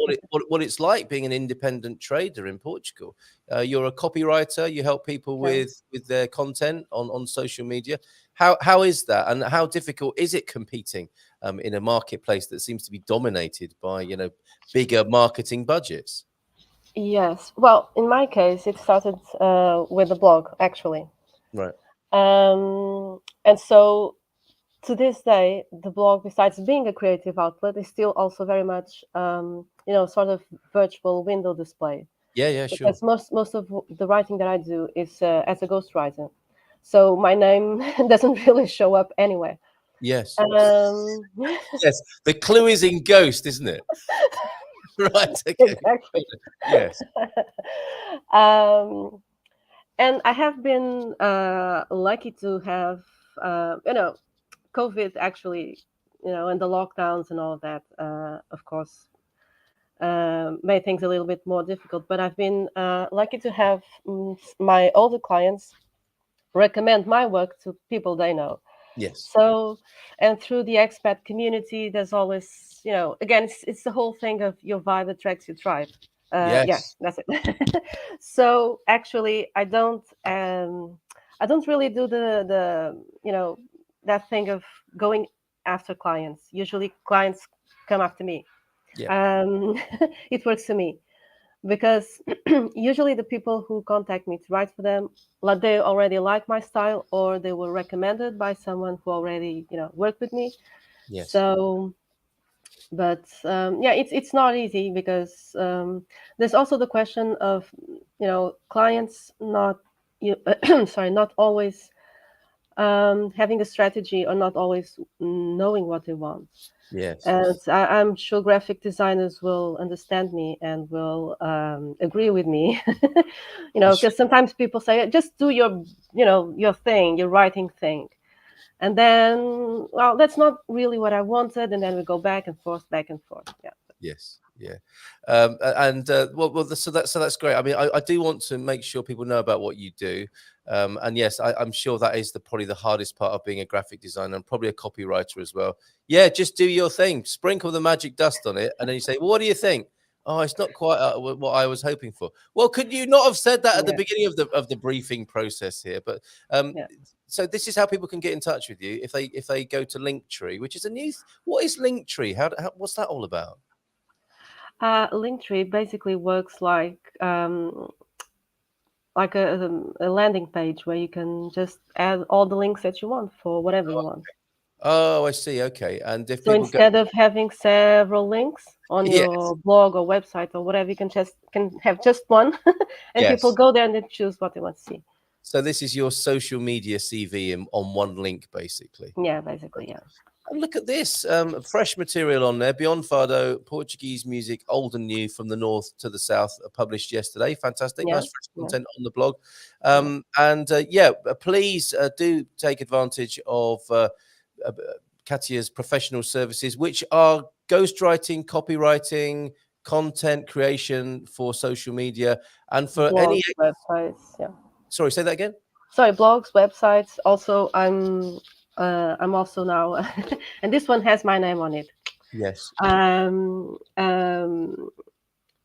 what it's like being an independent trader in Portugal. You're a copywriter. You help people with their content on social media. How is that, and how difficult is it competing in a marketplace that seems to be dominated by bigger marketing budgets? Yes. Well, in my case, it started with a blog, actually. Right. And so to this day, the blog, besides being a creative outlet, is still also very much, sort of virtual window display. Yeah, sure. Because most of the writing that I do is as a ghostwriter. So my name doesn't really show up anywhere. Yes. Yes, The clue is in ghost, isn't it? Right. Okay. exactly. Yes. And I have been lucky to have, COVID actually, and the lockdowns and all of that, of course, made things a little bit more difficult. But I've been lucky to have my older clients recommend my work to people they know. Yes. So, and through the expat community, there's always, again, it's the whole thing of your vibe attracts your tribe. Yes. Yeah, that's it. So actually, I don't really do the that thing of going after clients. Usually, clients come after me. Yeah. It works for me. because usually the people who contact me to write for them, like they already like my style, or they were recommended by someone who already worked with me. Yes. So, but yeah, it's not easy because there's also the question of clients not sorry, not always having a strategy, or not always knowing what they want. Yes. And I'm sure graphic designers will understand me and will agree with me. Because sometimes people say, just do your thing, your writing thing. And then, well, that's not really what I wanted. And then we go back and forth, back and forth. Yeah. Yes, yeah, so that's great. I mean, I do want to make sure people know about what you do, and yes, I'm sure that is probably the hardest part of being a graphic designer and probably a copywriter as well. Yeah, just do your thing, sprinkle the magic dust on it, and then you say, well, what do you think? Oh, it's not quite what I was hoping for. Well, could you not have said that at the beginning of the briefing process here? But so this is how people can get in touch with you if they go to Linktree, which is a new. What is Linktree? What's that all about? Linktree basically works like a landing page where you can just add all the links that you want for whatever you want. Oh, I see. Okay. And if So people instead of having several links on Yes. your blog or website or whatever, you can have just one, and people Yes. go there and then choose what they want to see. So this is your social media CV on one link, basically. Yeah, basically, yeah. And look at this, fresh material on there. Beyond Fado, Portuguese music, old and new, from the north to the south, published yesterday. Fantastic, Yeah, nice fresh content on the blog. Please do take advantage of Cátia's professional services, which are ghostwriting, copywriting, content creation for social media, and for blogs, any websites. Yeah. Sorry, say that again. Sorry, blogs, websites. Also, I'm also now, and this one has my name on it. Yes.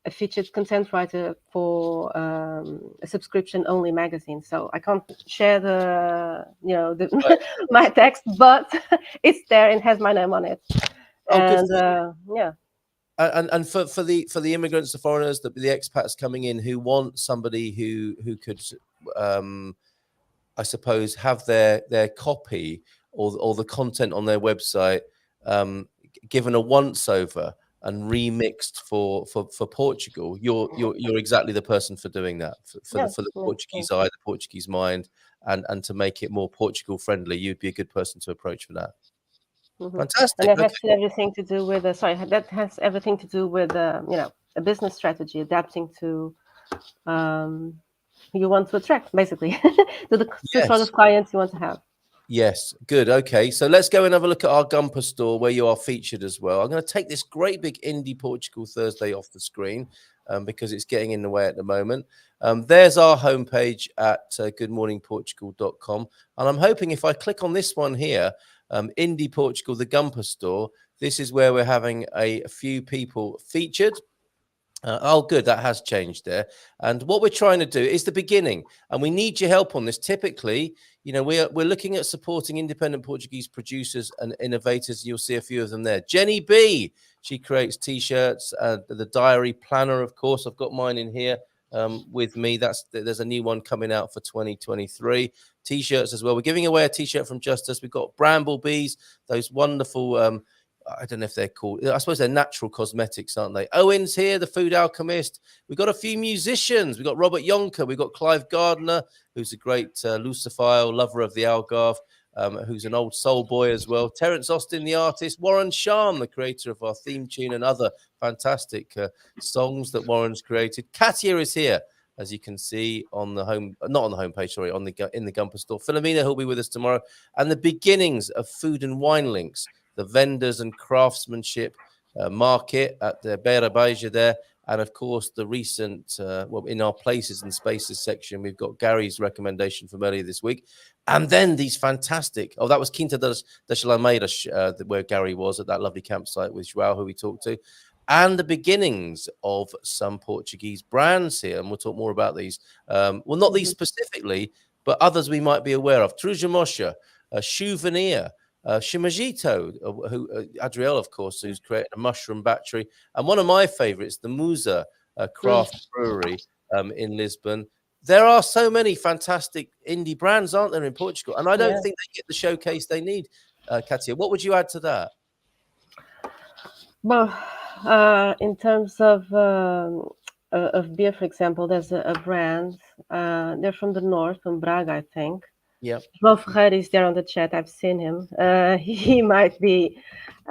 A featured content writer for a subscription-only magazine. So I can't share my text, but it's there and has my name on it. Oh, and yeah. And for the immigrants, the foreigners, the expats coming in who want somebody who could, I suppose, have their copy or the content on their website given a once over and remixed for Portugal, you're exactly the person for doing that for the Portuguese eye, the Portuguese mind, and to make it more Portugal friendly. You'd be a good person to approach for that. Fantastic. And that has everything to do with that has everything to do with a business strategy, adapting to who you want to attract, basically, to the sort of clients you want to have. Yes, good. Okay, so let's go and have a look at our GuMPer store where you are featured as well. I'm going to take this great big Indie Portugal Thursday off the screen because it's getting in the way at the moment. There's our homepage at goodmorningportugal.com. And I'm hoping if I click on this one here, Indie Portugal, the GuMPer store, this is where we're having a few people featured. Oh, good. That has changed there. And what we're trying to do is the beginning, and we need your help on this. Typically, we're looking at supporting independent Portuguese producers and innovators. You'll see a few of them there. Jenny B, she creates T-shirts, the diary planner, of course. I've got mine in here with me. There's a new one coming out for 2023. T-shirts as well. We're giving away a T-shirt from Justice. We've got Bramblebees, those wonderful I don't know if they're called, I suppose they're natural cosmetics, aren't they? Owen's here, the food alchemist. We've got a few musicians. We've got Robert Yonker. We've got Clive Gardner, who's a great Luciphile, lover of the Algarve, who's an old soul boy as well. Terence Austin, the artist. Warren Sharm, the creator of our theme tune and other fantastic songs that Warren's created. Cátia is here, as you can see on the not on the homepage, sorry, in the GuMPer store. Philomena, who'll be with us tomorrow. And the beginnings of Food and Wine Links, the vendors and craftsmanship market at the Beira Beja there. And of course, the recent, in our places and spaces section, we've got Gary's recommendation from earlier this week. And then these fantastic, that was Quinta das Alameiras, where Gary was at that lovely campsite with João, who we talked to. And the beginnings of some Portuguese brands here. And we'll talk more about these. Well, not these specifically, but others we might be aware of. Trujamosha, Souvenir, Shimajito, who Adriel, of course, who's created a mushroom battery, and one of my favorites, the Musa, craft brewery in Lisbon. There are so many fantastic indie brands, aren't there, in Portugal? And I don't think they get the showcase they need. Cátia, what would you add to that? Well, in terms of beer, for example, there's a brand. They're from the north, from Braga, I think. Yeah. João Ferreira is there on the chat. I've seen him. He might be.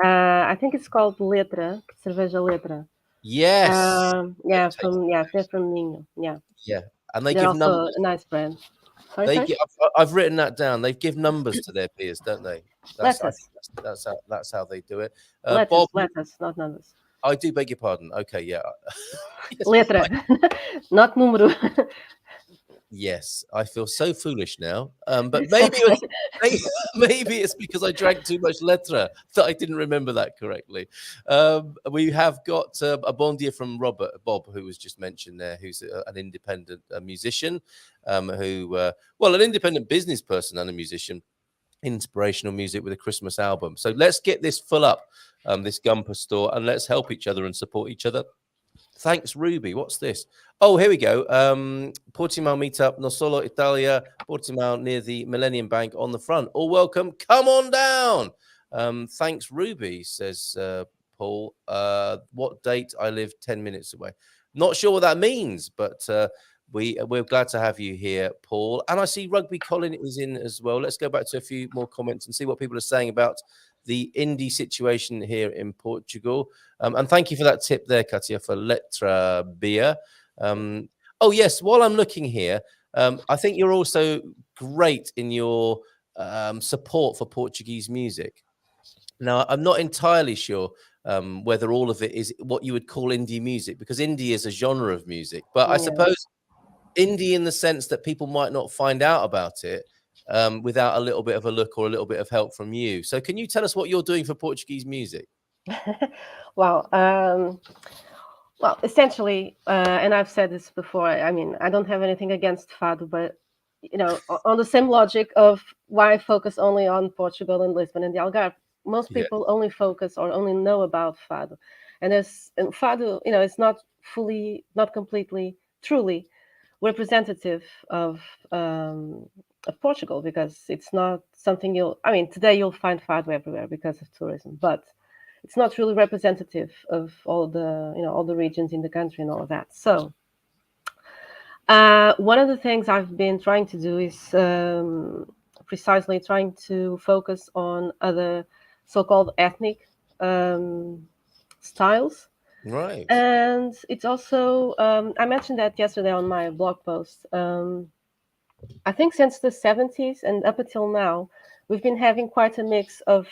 I think it's called Letra, Cerveja Letra. Yes. They're from Minho. Yeah. Yeah, and they They're give also numbers. a nice brand. Sorry, They sorry? give, I've written that down. They give numbers to their beers, don't they? I think that's how they do it. Bob, Letters, not numbers. I do beg your pardon. Okay, yeah. Yes, Letra, not número. Yes, I feel so foolish now. But maybe it's because I drank too much letra that I didn't remember that correctly. We have got a bon dia from Bob, who was just mentioned there, who's an independent musician, an independent business person and a musician. Inspirational music with a Christmas album. So let's get this full up, this GuMPer store, and let's help each other and support each other. Thanks, Ruby. What's this? Oh, here we go. Portimao meetup, no solo Italia, Portimao near the Millennium Bank on the front. All welcome. Come on down. Thanks, Ruby, says Paul. What date? I live 10 minutes away. Not sure what that means, but we're glad to have you here, Paul. And I see Rugby Colin is in as well. Let's go back to a few more comments and see what people are saying about the indie situation here in Portugal. And thank you for that tip there, Cátia, for Letra beer. Oh, yes, while I'm looking here, I think you're also great in your support for Portuguese music. Now, I'm not entirely sure whether all of it is what you would call indie music, because indie is a genre of music. But I suppose indie in the sense that people might not find out about it without a little bit of a look or a little bit of help from you. So can you tell us what you're doing for Portuguese music? Well, essentially, and I've said this before, I mean, I don't have anything against fado, but, you know, on the same logic of why I focus only on Portugal and Lisbon and the Algarve, most people only focus or only know about fado. And fado, you know, it's not completely, truly representative of Portugal, because it's not something today you'll find fado everywhere because of tourism, but it's not really representative of all the regions in the country and all of that. So one of the things I've been trying to do is precisely trying to focus on other so-called ethnic styles. Right. And it's also, I mentioned that yesterday on my blog post. I think since the 70s and up until now, we've been having quite a mix of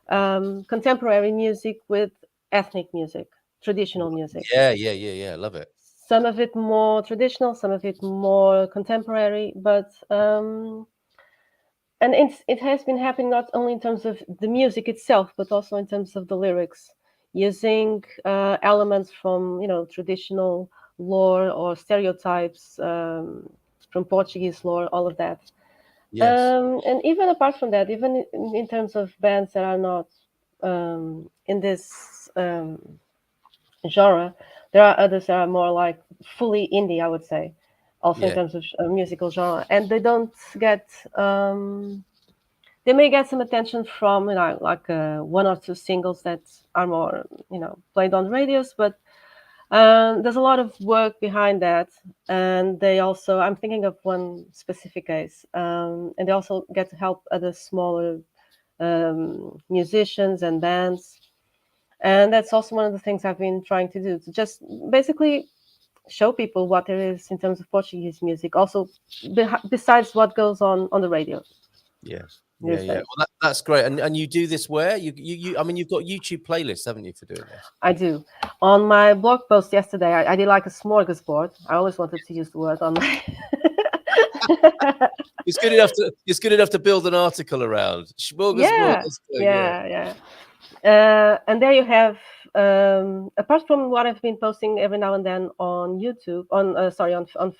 contemporary music with ethnic music, traditional music. Yeah. Love it. Some of it more traditional, some of it more contemporary, but and it has been happening not only in terms of the music itself, but also in terms of the lyrics, using elements from traditional lore or stereotypes from Portuguese lore, all of that. Yes. And even apart from that, even in terms of bands that are not in this genre, there are others that are more like fully indie, I would say, also in terms of musical genre. And they don't get, they may get some attention from, like one or two singles that are more, played on radios, but there's a lot of work behind that. And they also, I'm thinking of one specific case, and they also get to help other smaller musicians and bands. And that's also one of the things I've been trying to do, to just basically show people what there is in terms of Portuguese music, also besides what goes on the radio. Yeah. Well, that's great. And you do this where? You I mean, you've got YouTube playlists, haven't you, for doing this? I do. On my blog post yesterday, I did like a smorgasbord. I always wanted to use the word on my... It's good enough to build an article around. Smorgasbord. Yeah. And there you have, apart from what I've been posting every now and then on YouTube, on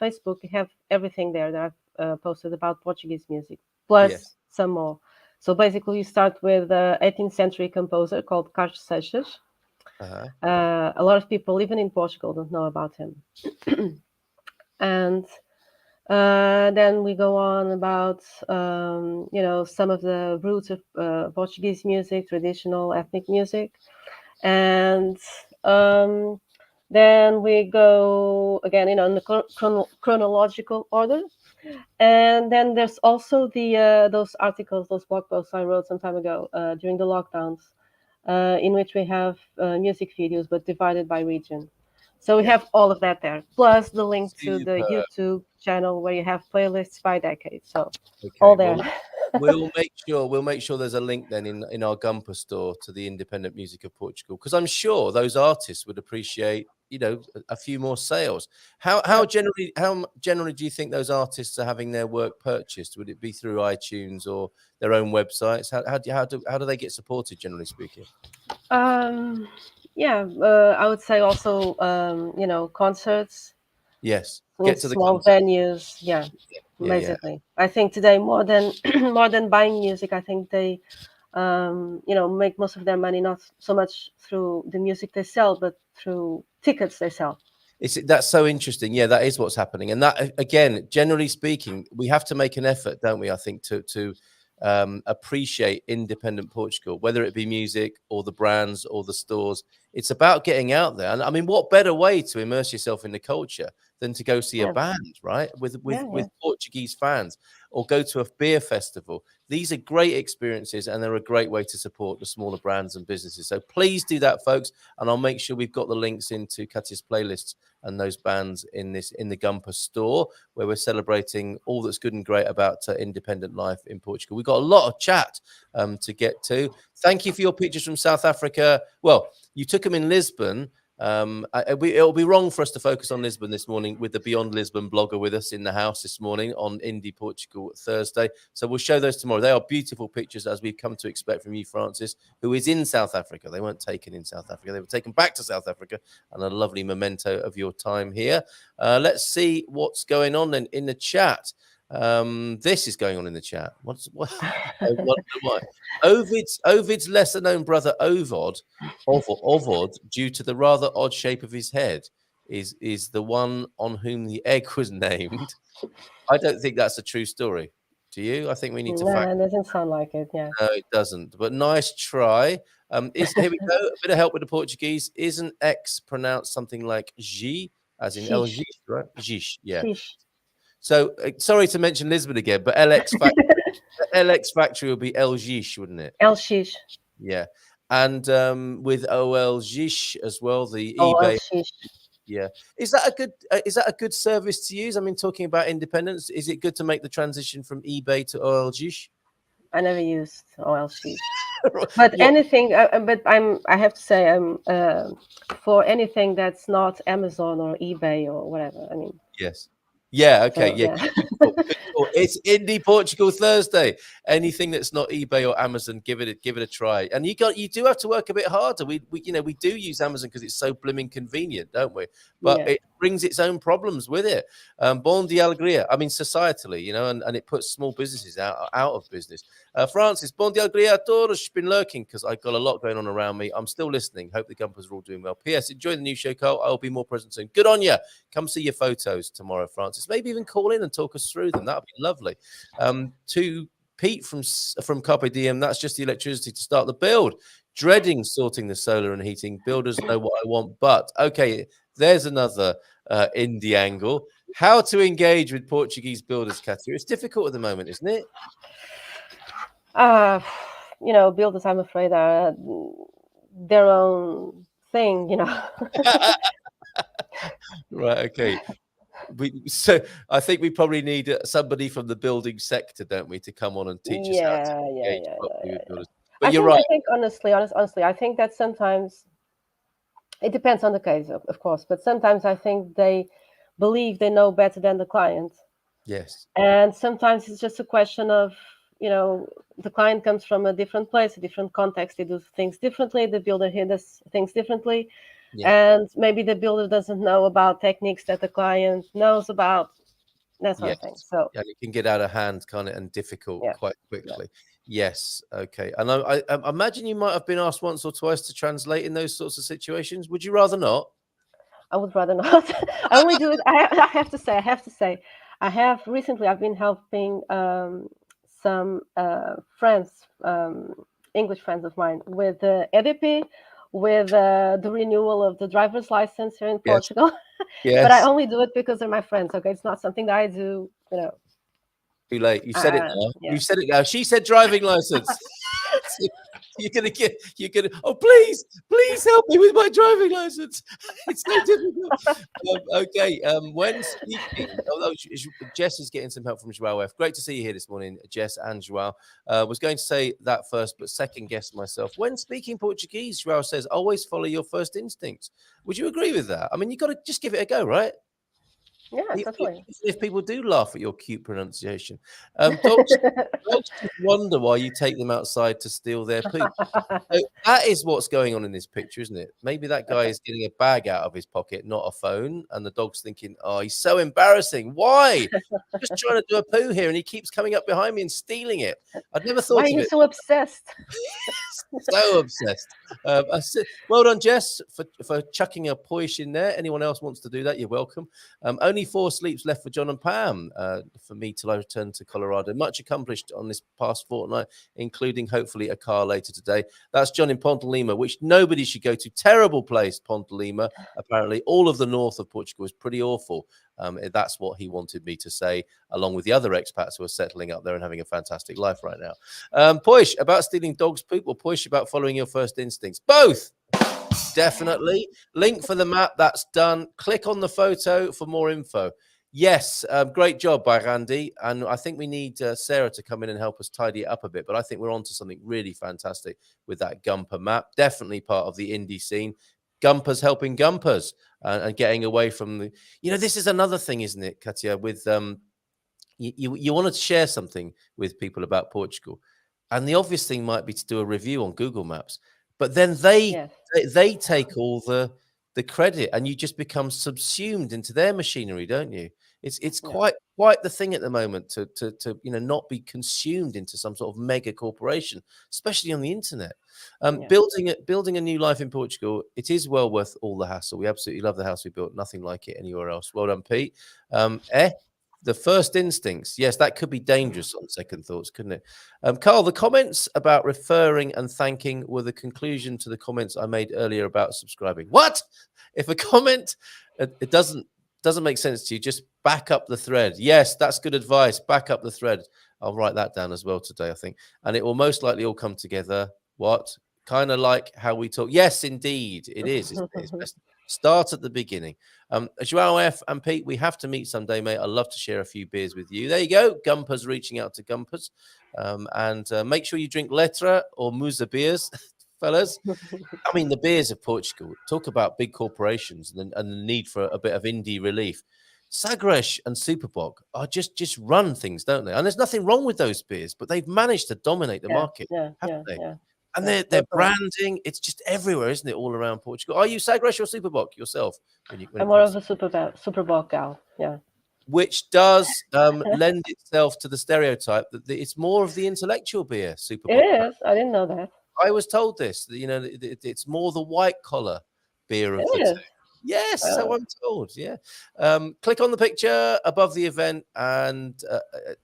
Facebook, you have everything there that I've posted about Portuguese music, plus some more. So basically, you start with an 18th century composer called Carlos Seixas, A lot of people, even in Portugal, don't know about him. And then we go on about, some of the roots of Portuguese music, traditional ethnic music. And then we go again, in the chronological order. And then there's also the those articles, those blog posts I wrote some time ago during the lockdowns, in which we have music videos, but divided by region. So we have all of that there, plus the link to the Super. YouTube channel where you have playlists by decade. So Okay, all there. We'll make sure there's a link then in our GuMPer store to the independent music of Portugal, because I'm sure those artists would appreciate, a few more sales. How generally do you think those artists are having their work purchased? Would it be through iTunes or their own websites? How do they get supported, generally speaking? I would say also concerts. Yes, Get to the small venues. Yeah, basically. I think today more than more than buying music, I think they make most of their money not so much through the music they sell, but through tickets they sell. That's so interesting. Yeah, that is what's happening. And that, again, generally speaking, we have to make an effort, don't we? I think to appreciate independent Portugal, whether it be music or the brands or the stores. It's about getting out there. And I mean, what better way to immerse yourself in the culture than to go see a band, right? With Portuguese fans, or go to a beer festival. These are great experiences, and they're a great way to support the smaller brands and businesses. So please do that, folks. And I'll make sure we've got the links into Cátia's playlists and those bands in the GuMPer store, where we're celebrating all that's good and great about independent life in Portugal. We've got a lot of chat to get to. Thank you for your pictures from South Africa. Well, you took them in Lisbon. It'll be wrong for us to focus on Lisbon this morning with the Beyond Lisbon blogger with us in the house this morning on Indie Portugal Thursday. So we'll show those tomorrow. They are beautiful pictures, as we've come to expect from you, Francis, who is in South Africa. They weren't taken in South Africa. They were taken back to South Africa, and a lovely memento of your time here. Let's see what's going on then in the chat. This is going on in the chat. What? Ovid's lesser known brother Ovod, due to the rather odd shape of his head, is the one on whom the egg was named. I don't think that's a true story. Do you? I think we need to fact. No, it doesn't sound like it. Yeah. No, it doesn't. But nice try. Here we go. A bit of help with the Portuguese. Isn't X pronounced something like G, as in LG, right? Gish, yeah. Gish. So sorry to mention Lisbon again, but LX Factory would be LG, wouldn't it? LG. Yeah, and with OLG as well, the eBay. Yeah, is that a good service to use? I mean, talking about independence, is it good to make the transition from eBay to OLG? I never used OLG, but anything. I have to say, for anything that's not Amazon or eBay or whatever. I mean. Yes. Yeah, okay, so, yeah. Good call. It's Indie Portugal Thursday. Anything that's not eBay or Amazon, give it a try. And you do have to work a bit harder. We do use Amazon because it's so blooming convenient, don't we? But it brings its own problems with it. Bon dia alegria. I mean, societally, and it puts small businesses out of business. Francis, bon dia alegria a todos. Been lurking because I've got a lot going on around me. I'm still listening. Hope the GuMPers are all doing well. P.S. Enjoy the new show, Carl. I'll be more present soon. Good on you. Come see your photos tomorrow, Francis. Maybe even call in and talk us through them. That would be lovely. To Pete from Carpe Diem, that's just the electricity to start the build. Dreading sorting the solar and heating. Builders know what I want, but okay, there's another indie angle. How to engage with Portuguese builders, Cátia? It's difficult at the moment, isn't it? Builders, I'm afraid, are their own thing, Right, okay. So I think we probably need somebody from the building sector, don't we, to come on and teach us how to engage with builders. But you're right. I think honestly, I think that sometimes it depends on the case, of course, but sometimes I think they believe they know better than the client. Yes. And sometimes it's just a question of, the client comes from a different place, a different context. They do things differently. The builder here does things differently. Yeah. And maybe the builder doesn't know about techniques that the client knows about. that sort of thing. Yes. So And it can get out of hand, kind of, and difficult yeah, quite quickly. Yes. Okay. And I imagine you might have been asked once or twice to translate in those sorts of situations. Would you rather not? I would rather not. I only do it. I have to say. Recently I've been helping some friends, English friends of mine, with EDP, with the renewal of the driver's license here in Yes. Portugal. Yes. But I only do it because they're my friends. Okay, it's not something that I do. Too late. You said it now. Yeah. You said it now. She said driving license. You're gonna. Oh, please help me with my driving license. It's so difficult. Okay. When speaking, Jess is getting some help from Joao F. Great to see you here this morning, Jess and Joao. Was going to say that first, but second guess myself. When speaking Portuguese, Joao says, always follow your first instincts. Would you agree with that? I mean, you got to just give it a go, right? Yeah, totally. If people do laugh at your cute pronunciation, dogs just wonder why you take them outside to steal their poop. So that is what's going on in this picture, isn't it? Maybe that guy is getting a bag out of his pocket, not a phone, and the dog's thinking, "Oh, he's so embarrassing. Why? I'm just trying to do a poo here, and he keeps coming up behind me and stealing it." I'd never thought Why are of you it. so obsessed? So obsessed. Well done, Jess, for chucking a poish in there. Anyone else wants to do that, you're welcome. Only 4 sleeps left for John and Pam for me till I return to Colorado. Much accomplished on this past fortnight, including hopefully a car later today. That's John in Ponte Lima, which nobody should go to. Terrible place, Ponte Lima. Apparently, all of the north of Portugal is pretty awful. That's what he wanted me to say, along with the other expats who are settling up there and having a fantastic life right now. Poish, about stealing dog's poop, or Poish about following your first instincts? Both, definitely. Link for the map, that's done. Click on the photo for more info. Yes, great job by Randy. And I think we need Sarah to come in and help us tidy it up a bit. But I think we're on to something really fantastic with that GuMPer map. Definitely part of the indie scene. GuMPers helping GuMPers and getting away from the, this is another thing, isn't it, Cátia, with you wanted to share something with people about Portugal, and the obvious thing might be to do a review on Google Maps, but then they take all the credit, and you just become subsumed into their machinery, don't you? It's quite the thing at the moment to not be consumed into some sort of mega corporation, especially on the internet. Building a new life in Portugal, it is well worth all the hassle. We absolutely love the house we built. Nothing like it anywhere else. Well done, Pete. The first instincts. Yes, that could be dangerous on second thoughts, couldn't it? Carl, the comments about referring and thanking were the conclusion to the comments I made earlier about subscribing. What? If a comment it doesn't make sense to you, just back up the thread. Yes, that's good advice. Back up the thread. I'll write that down as well today, I think. And it will most likely all come together. What? Kind of like how we talk. Yes, indeed. It is. It's best. Start at the beginning. Joao F and Pete, we have to meet someday, mate. I'd love to share a few beers with you. There you go. GuMPers reaching out to GuMPers. And make sure you drink Letra or Musa beers, fellas. I mean, the beers of Portugal, talk about big corporations and the need for a bit of indie relief. Sagres and Superbog are just run things, don't they? And there's nothing wrong with those beers, but they've managed to dominate the market, haven't they? And their branding, it's just everywhere, isn't it? All around Portugal. Are you Sagres or Superbog yourself? I'm more of a Superbog gal, yeah. Which does lend itself to the stereotype that it's more of the intellectual beer. Superbog. It is. I didn't know that. I was told this. It's more the white collar beer of the two. Yes, so I'm told. Yeah. Click on the picture above the event, and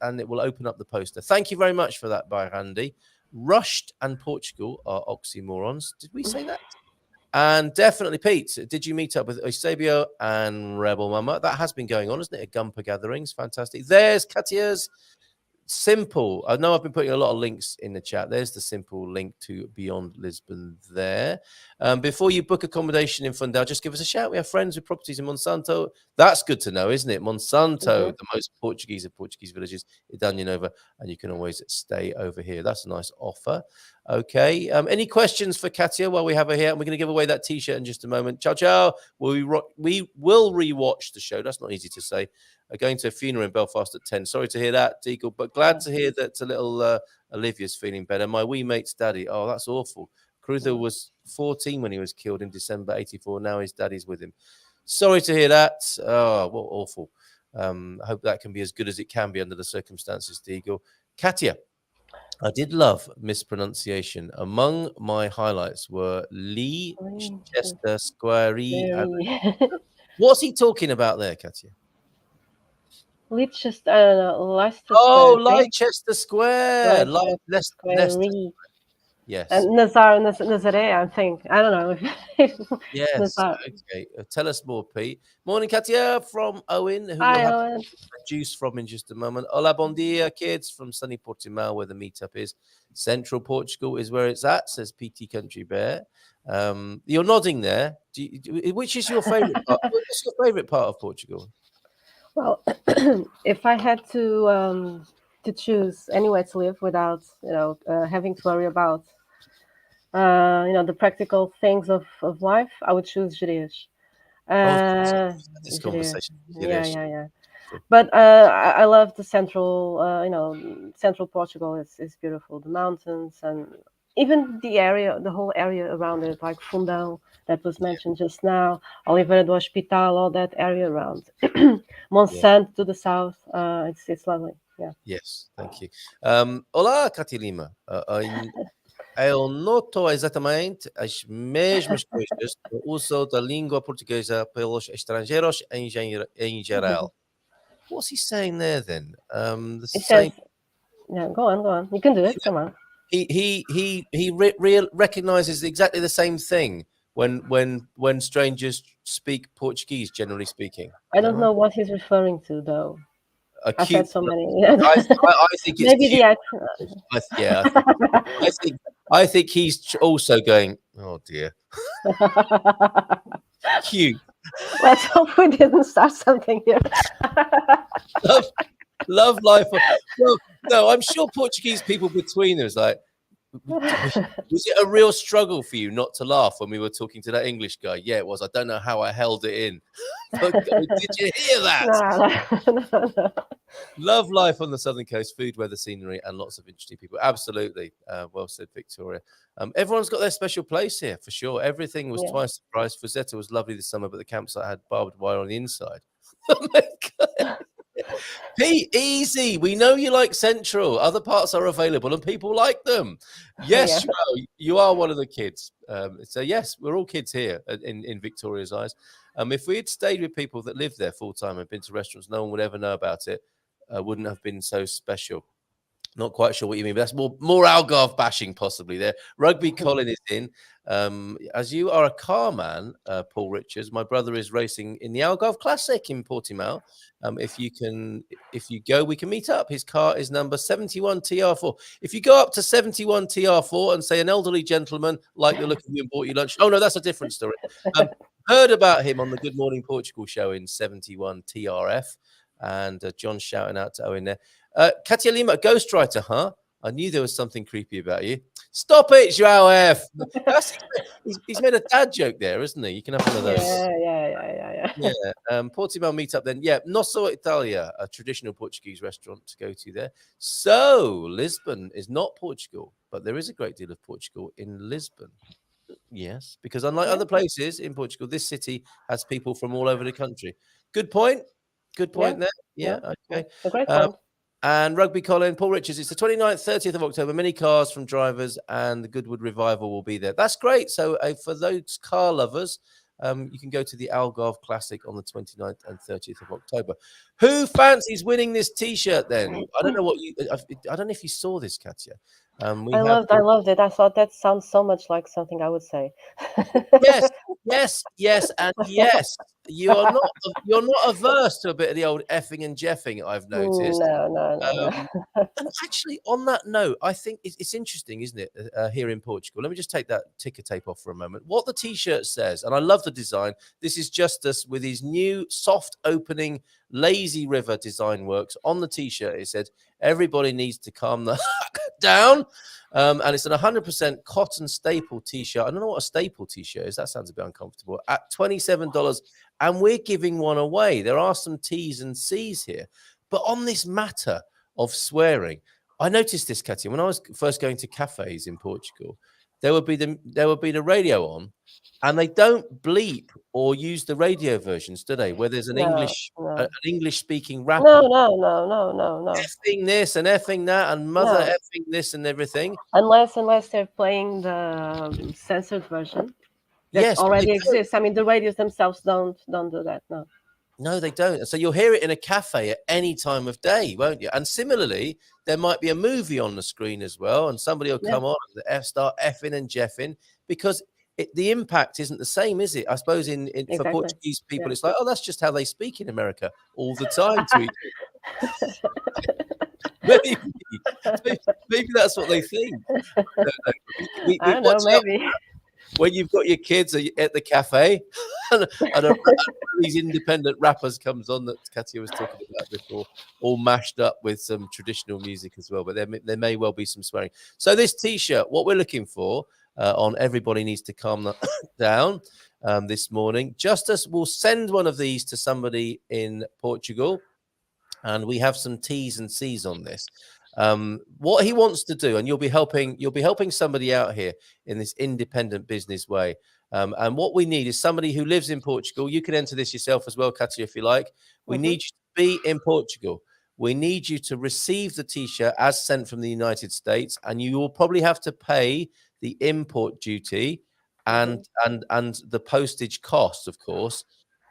it will open up the poster. Thank you very much for that, by Randy. Rushed and Portugal are oxymorons. Did we say that? And definitely, Pete, did you meet up with Eusebio and Rebel Mama? That has been going on, isn't it? At GuMPer gatherings. Fantastic. There's Cátia's simple. I know I've been putting a lot of links in the chat. There's the simple link to Beyond Lisbon there. Before you book accommodation in Fundão, just give us a shout. We have friends with properties in Monsanto. That's good to know, isn't it? Monsanto, the most Portuguese of Portuguese villages, Idanhanova, and you can always stay over here. That's a nice offer. Okay. Any questions for Cátia while we have her here? And we're going to give away that T-shirt in just a moment. Ciao, ciao. We will rewatch the show. That's not easy to say. Going to a funeral in Belfast at 10. Sorry to hear that, Deagle, but glad to hear that a little Olivia's feeling better. My wee mate's daddy. Oh, that's awful. Cruther was 14 when he was killed in December 84. Now his daddy's with him. Sorry to hear that. Oh, what awful. I hope that can be as good as it can be under the circumstances, Deagle. Cátia, I did love mispronunciation. Among my highlights were Leicester Square. What's he talking about there, Cátia? Leicester, I don't know, Leicester Oh, Square. Leicester Square. Leicester. Yes. And Nazare, I think. I don't know. Yes. Nazar. Okay. Tell us more, Pete. Morning, Cátia, from Owen, who Hi, will have Owen. a juice from in just a moment. Hola, bon dia, kids, from sunny Portimao, where the meetup is. Central Portugal is where it's at, says PT Country Bear. You're nodding there. Which is your favorite part? What's your favorite part of Portugal? Well, if I had to choose anywhere to live without, having to worry about, the practical things of life, I would choose Jerez. This conversation. Yeah. But I love the central, central Portugal is beautiful. The mountains and even the whole area around it, like Fundão, that was mentioned just now, Oliveira do Hospital, all that area around. Monsanto to the south, it's lovely. Yeah. Yes, thank you. Olá, Cátia Lima. Eu noto exatamente as mesmas coisas no uso da língua portuguesa pelos estrangeiros em geral. What's he saying there then? The It same. says, yeah, go on. You can do it. Come on. He recognizes exactly the same thing when strangers speak Portuguese, generally speaking. I don't know what he's referring to, though. I've Cute. had so many. I think it's Maybe cute. the accent. I think he's also going, oh dear. Cute. Let's hope we didn't start something here. love life. Well, no, I'm sure Portuguese people between us, like, was it a real struggle for you not to laugh when we were talking to that English guy? Yeah, it was. I don't know how I held it in. But, did you hear that? No. Love life on the southern coast, food, weather, scenery, and lots of interesting people. Absolutely. Well said, Victoria. Everyone's got their special place here, for sure. Everything was twice the price. Fusetta was lovely this summer, but the campsite had barbed wire on the inside. Pete, easy. We know you like Central. Other parts are available, and people like them. Yes, you are one of the kids. So, yes, we're all kids here in Victoria's eyes. If we had stayed with people that lived there full-time and been to restaurants, no one would ever know about it. Wouldn't have been so special. Not quite sure what you mean, but that's more Algarve bashing possibly there. Rugby Colin is in. As you are a car man, Paul Richards, my brother is racing in the Algarve Classic in Portimao. If you go, we can meet up. His car is number 71 TR4. If you go up to 71 TR4 and say an elderly gentleman like the look of you and bought you lunch. Oh no, that's a different story. Heard about him on the Good Morning Portugal show in 71 TRF. And John shouting out to Owen there. Cátia Lima, ghostwriter, huh? I knew there was something creepy about you. Stop it, João F. He's made a dad joke there, isn't he? You can have one of those. Yeah. Portimao meetup then. Yeah, Nosso Italia, a traditional Portuguese restaurant to go to there. So, Lisbon is not Portugal, but there is a great deal of Portugal in Lisbon. Yes, because unlike other places in Portugal, this city has people from all over the country. Good point. Good point there. Yeah, okay. A great point. And Rugby Colin, Paul Richards, it's the 29th, 30th of October. Many cars from drivers and the Goodwood Revival will be there. That's great. So for those car lovers, you can go to the Algarve Classic on the 29th and 30th of October. Who fancies winning this T-shirt then? I don't know I don't know if you saw this, Cátia. I loved it. I thought that sounds so much like something I would say. Yes, and yes. You're not averse to a bit of the old effing and jeffing, I've noticed. No. And actually, on that note, I think it's interesting, isn't it, here in Portugal? Let me just take that ticker tape off for a moment. What the T-shirt says, and I love the design. This is Justus with his new soft opening lazy river design works. On the T-shirt, it said, everybody needs to calm the down. And it's an 100% cotton staple T-shirt. I don't know what a staple T-shirt is. That sounds a bit uncomfortable. At $27, and we're giving one away. There are some T's and C's here. But on this matter of swearing, I noticed this, Cátia, when I was first going to cafes in Portugal. there would be the radio on, and they don't bleep or use the radio versions, do they? Where there's an No, English speaking rapper no. effing this and effing that and mother No. effing this and everything. Unless they're playing the censored version that Yes, already exists. I mean, the radios themselves don't do that. No. No, they don't. So you'll hear it in a cafe at any time of day, won't you? And similarly, there might be a movie on the screen as well, and somebody will come on and start effing and jeffing because the impact isn't the same, is it? I suppose for Portuguese people, it's like, oh, that's just how they speak in America all the time to each other. maybe that's what they think. I don't know, maybe. When you've got your kids at the cafe and these independent rappers comes on that Cátia was talking about before, all mashed up with some traditional music as well, but there may well be some swearing. So this T-shirt, what we're looking for on Everybody Needs to Calm Down this morning, Justus will send one of these to somebody in Portugal, and we have some T's and C's on this. What he wants to do, and you'll be helping somebody out here in this independent business way. And what we need is somebody who lives in Portugal. You can enter this yourself as well, Cátia, if you like. We need you to be in Portugal. We need you to receive the T-shirt as sent from the United States, and you will probably have to pay the import duty and the postage costs, of course.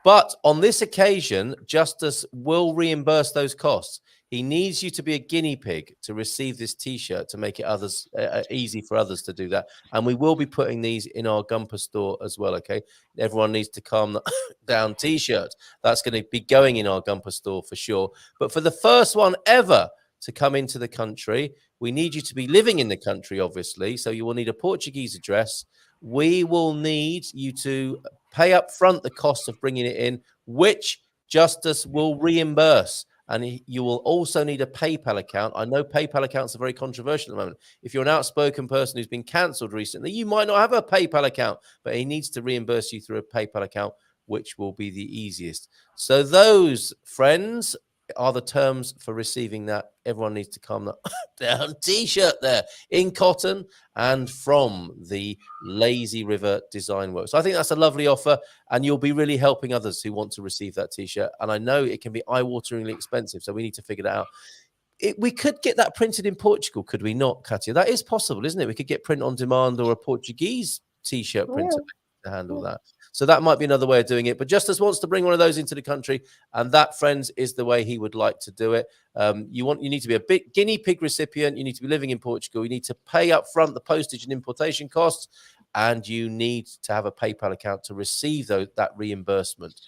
But on this occasion, Justus will reimburse those costs. He needs you to be a guinea pig to receive this T-shirt to make it easy for others to do that. And we will be putting these in our GuMPer store as well, okay? Everyone needs to calm down T-shirt. That's going to be going in our GuMPer store for sure. But for the first one ever to come into the country, we need you to be living in the country, obviously. So you will need a Portuguese address. We will need you to pay up front the cost of bringing it in, which Justus will reimburse. And you will also need a PayPal account. I know PayPal accounts are very controversial at the moment. If you're an outspoken person who's been cancelled recently, you might not have a PayPal account, but he needs to reimburse you through a PayPal account, which will be the easiest. So those, friends, are the terms for receiving that. Everyone needs to calm down T-shirt there in cotton and from the Lazy River Design Works. So I think that's a lovely offer, and you'll be really helping others who want to receive that T-shirt. And I know it can be eye-wateringly expensive, so we need to figure that out. We could get that printed in Portugal, could we not, Cátia? That is possible, isn't it? We could get print on demand or a Portuguese T-shirt printer to handle that. So that might be another way of doing it. But Justus wants to bring one of those into the country, and that, friends, is the way he would like to do it. You need to be a big guinea pig recipient. You need to be living in Portugal. You need to pay up front the postage and importation costs, and you need to have a PayPal account to receive that reimbursement.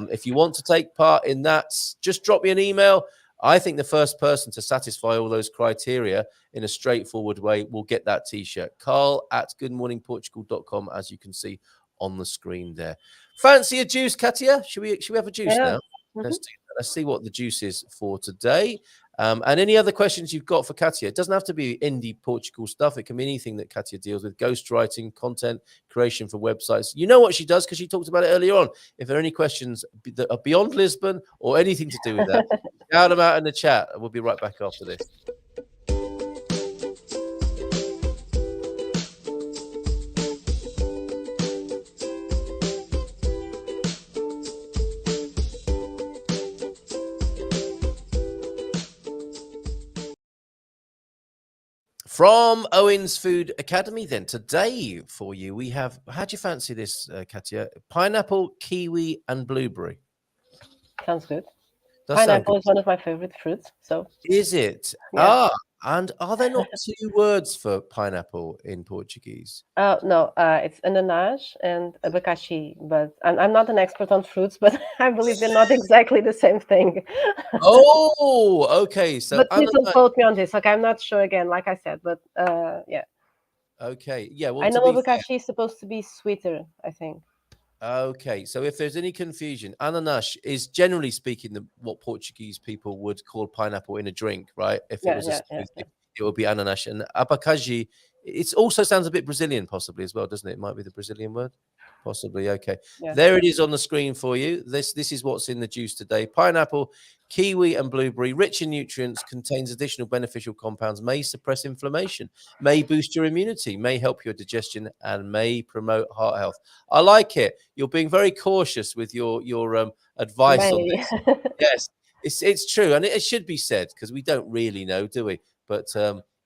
If you want to take part in that, just drop me an email. I think the first person to satisfy all those criteria in a straightforward way will get that T-shirt. Carl@goodmorningportugal.com, as you can see on the screen there. Fancy a juice, Cátia? Should we have a juice now? Let's do that. Let's see what the juice is for today. And any other questions you've got for Cátia? It doesn't have to be indie Portugal stuff. It can be anything that Cátia deals with: ghostwriting, content creation for websites. You know what she does because she talked about it earlier on. If there are any questions that are beyond Lisbon or anything to do with that, shout them out in the chat. We'll be right back after this. From Owen's Food Academy, then, today for you, we have, how do you fancy this, Cátia? Pineapple, kiwi, and blueberry. Sounds good. Pineapple is one of my favorite fruits. So is it? Yeah. And are there not two words for pineapple in Portuguese? No, it's ananas and abacaxi. But I'm not an expert on fruits, but I believe they're not exactly the same thing. Oh, okay. So, but please don't quote me on this. Okay, I'm not sure again, like I said, but yeah. Okay, yeah. Well, I know abacaxi is supposed to be sweeter, I think. Okay, so if there's any confusion, ananas is generally speaking what Portuguese people would call pineapple in a drink, right? If it was it would be ananas. And abacaxi, it also sounds a bit Brazilian possibly as well, doesn't it? It might be the Brazilian word, possibly. Okay. Yeah. There it is on the screen for you. This is what's in the juice today. Pineapple, kiwi, and blueberry, rich in nutrients, contains additional beneficial compounds, may suppress inflammation, may boost your immunity, may help your digestion, and may promote heart health. I like it. You're being very cautious with your advice on this. Yes, it's true, and it should be said, because we don't really know, do we? But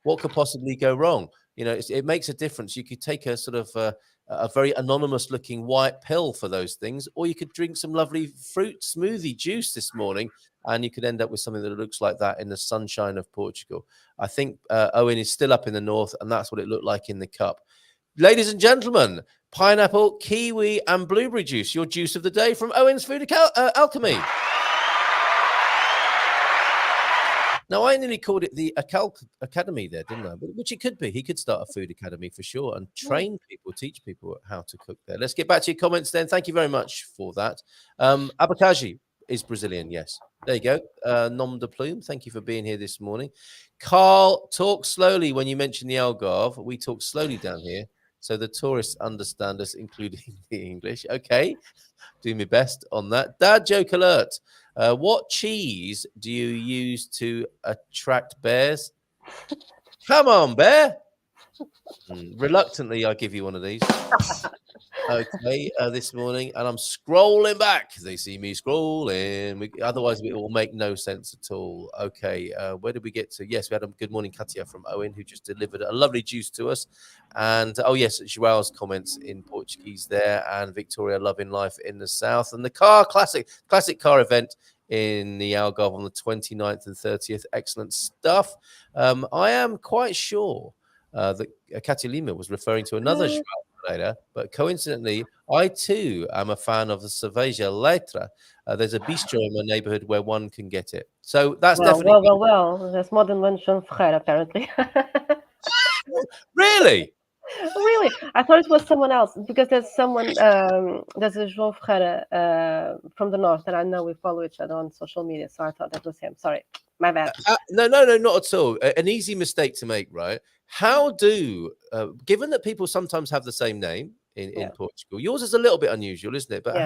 what could possibly go wrong? You know, it makes a difference. You could take a sort of a very anonymous looking white pill for those things, or you could drink some lovely fruit smoothie juice this morning, and you could end up with something that looks like that in the sunshine of Portugal. I think Owen is still up in the north, and that's what it looked like in the cup. Ladies and gentlemen, pineapple, kiwi, and blueberry juice, your juice of the day from Owen's Food Alchemy. Now, I nearly called it the Academy there, didn't I? Which it could be. He could start a food academy for sure and train people, teach people how to cook there. Let's get back to your comments then. Thank you very much for that. Abacaxi is Brazilian, yes. There you go. Nom de plume, thank you for being here this morning. Carl, talk slowly when you mention the Algarve. We talk slowly down here, so the tourists understand us, including the English. Okay, do my best on that. Dad joke alert. What cheese do you use to attract bears? Come on, bear. Reluctantly, I give you one of these. Okay, this morning, and I'm scrolling back. They see me scrolling. Otherwise, it will make no sense at all. Okay, where did we get to? Yes, we had a good morning, Cátia from Owen, who just delivered a lovely juice to us. And oh yes, Joao's comments in Portuguese there, and Victoria loving life in the south, and the classic car event in the Algarve on the 29th and 30th. Excellent stuff. I am quite sure that Cátia Lima was referring to another Joao Ferreira, but coincidentally, I too am a fan of the Cerveja Letra. There's a bistro in my neighborhood where one can get it. So that's definitely... Well. There's more than one João Ferreira, apparently. Really? Really? I thought it was someone else, because there's someone, there's a João Ferreira from the north, and I know we follow each other on social media, so I thought that was him. Sorry, my bad. No, not at all. An easy mistake to make, right? How do, given that people sometimes have the same name in Portugal, yours is a little bit unusual, isn't it? But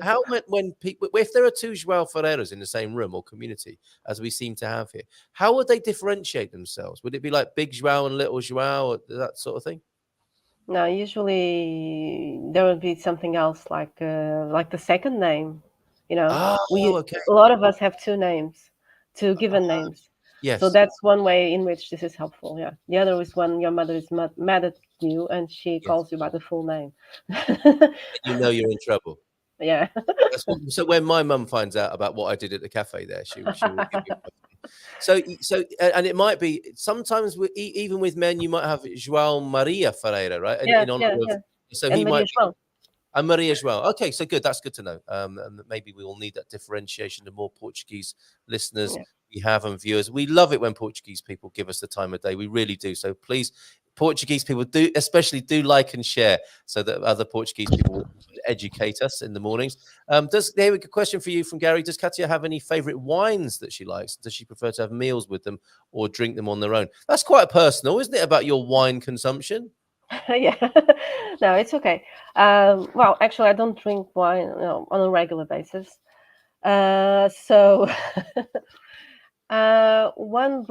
how when people, if there are two João Ferreiras in the same room or community, as we seem to have here, how would they differentiate themselves? Would it be like Big João and Little João, or that sort of thing? No, usually there would be something else, like the second name. You know, a lot of us have two names, two given names. Yes. So that's one way in which this is helpful. Yeah. The other is when your mother is mad at you and she calls you by the full name. You know you're in trouble. Yeah. So when my mum finds out about what I did at the cafe there, she will give me so and it might be sometimes even with men, you might have João Maria Ferreira, right? So and he might be, and Maria as well. Okay, so good. That's good to know. And maybe we will need that differentiation. The more Portuguese listeners we have and viewers, we love it when Portuguese people give us the time of day. We really do. So please, Portuguese people, do like and share so that other Portuguese people will educate us in the mornings. Here we go. Question for you from Gary. Does Cátia have any favorite wines that she likes? Does she prefer to have meals with them or drink them on their own? That's quite personal, isn't it, about your wine consumption? Yeah. No, it's okay. Well, actually, I don't drink wine on a regular basis. So one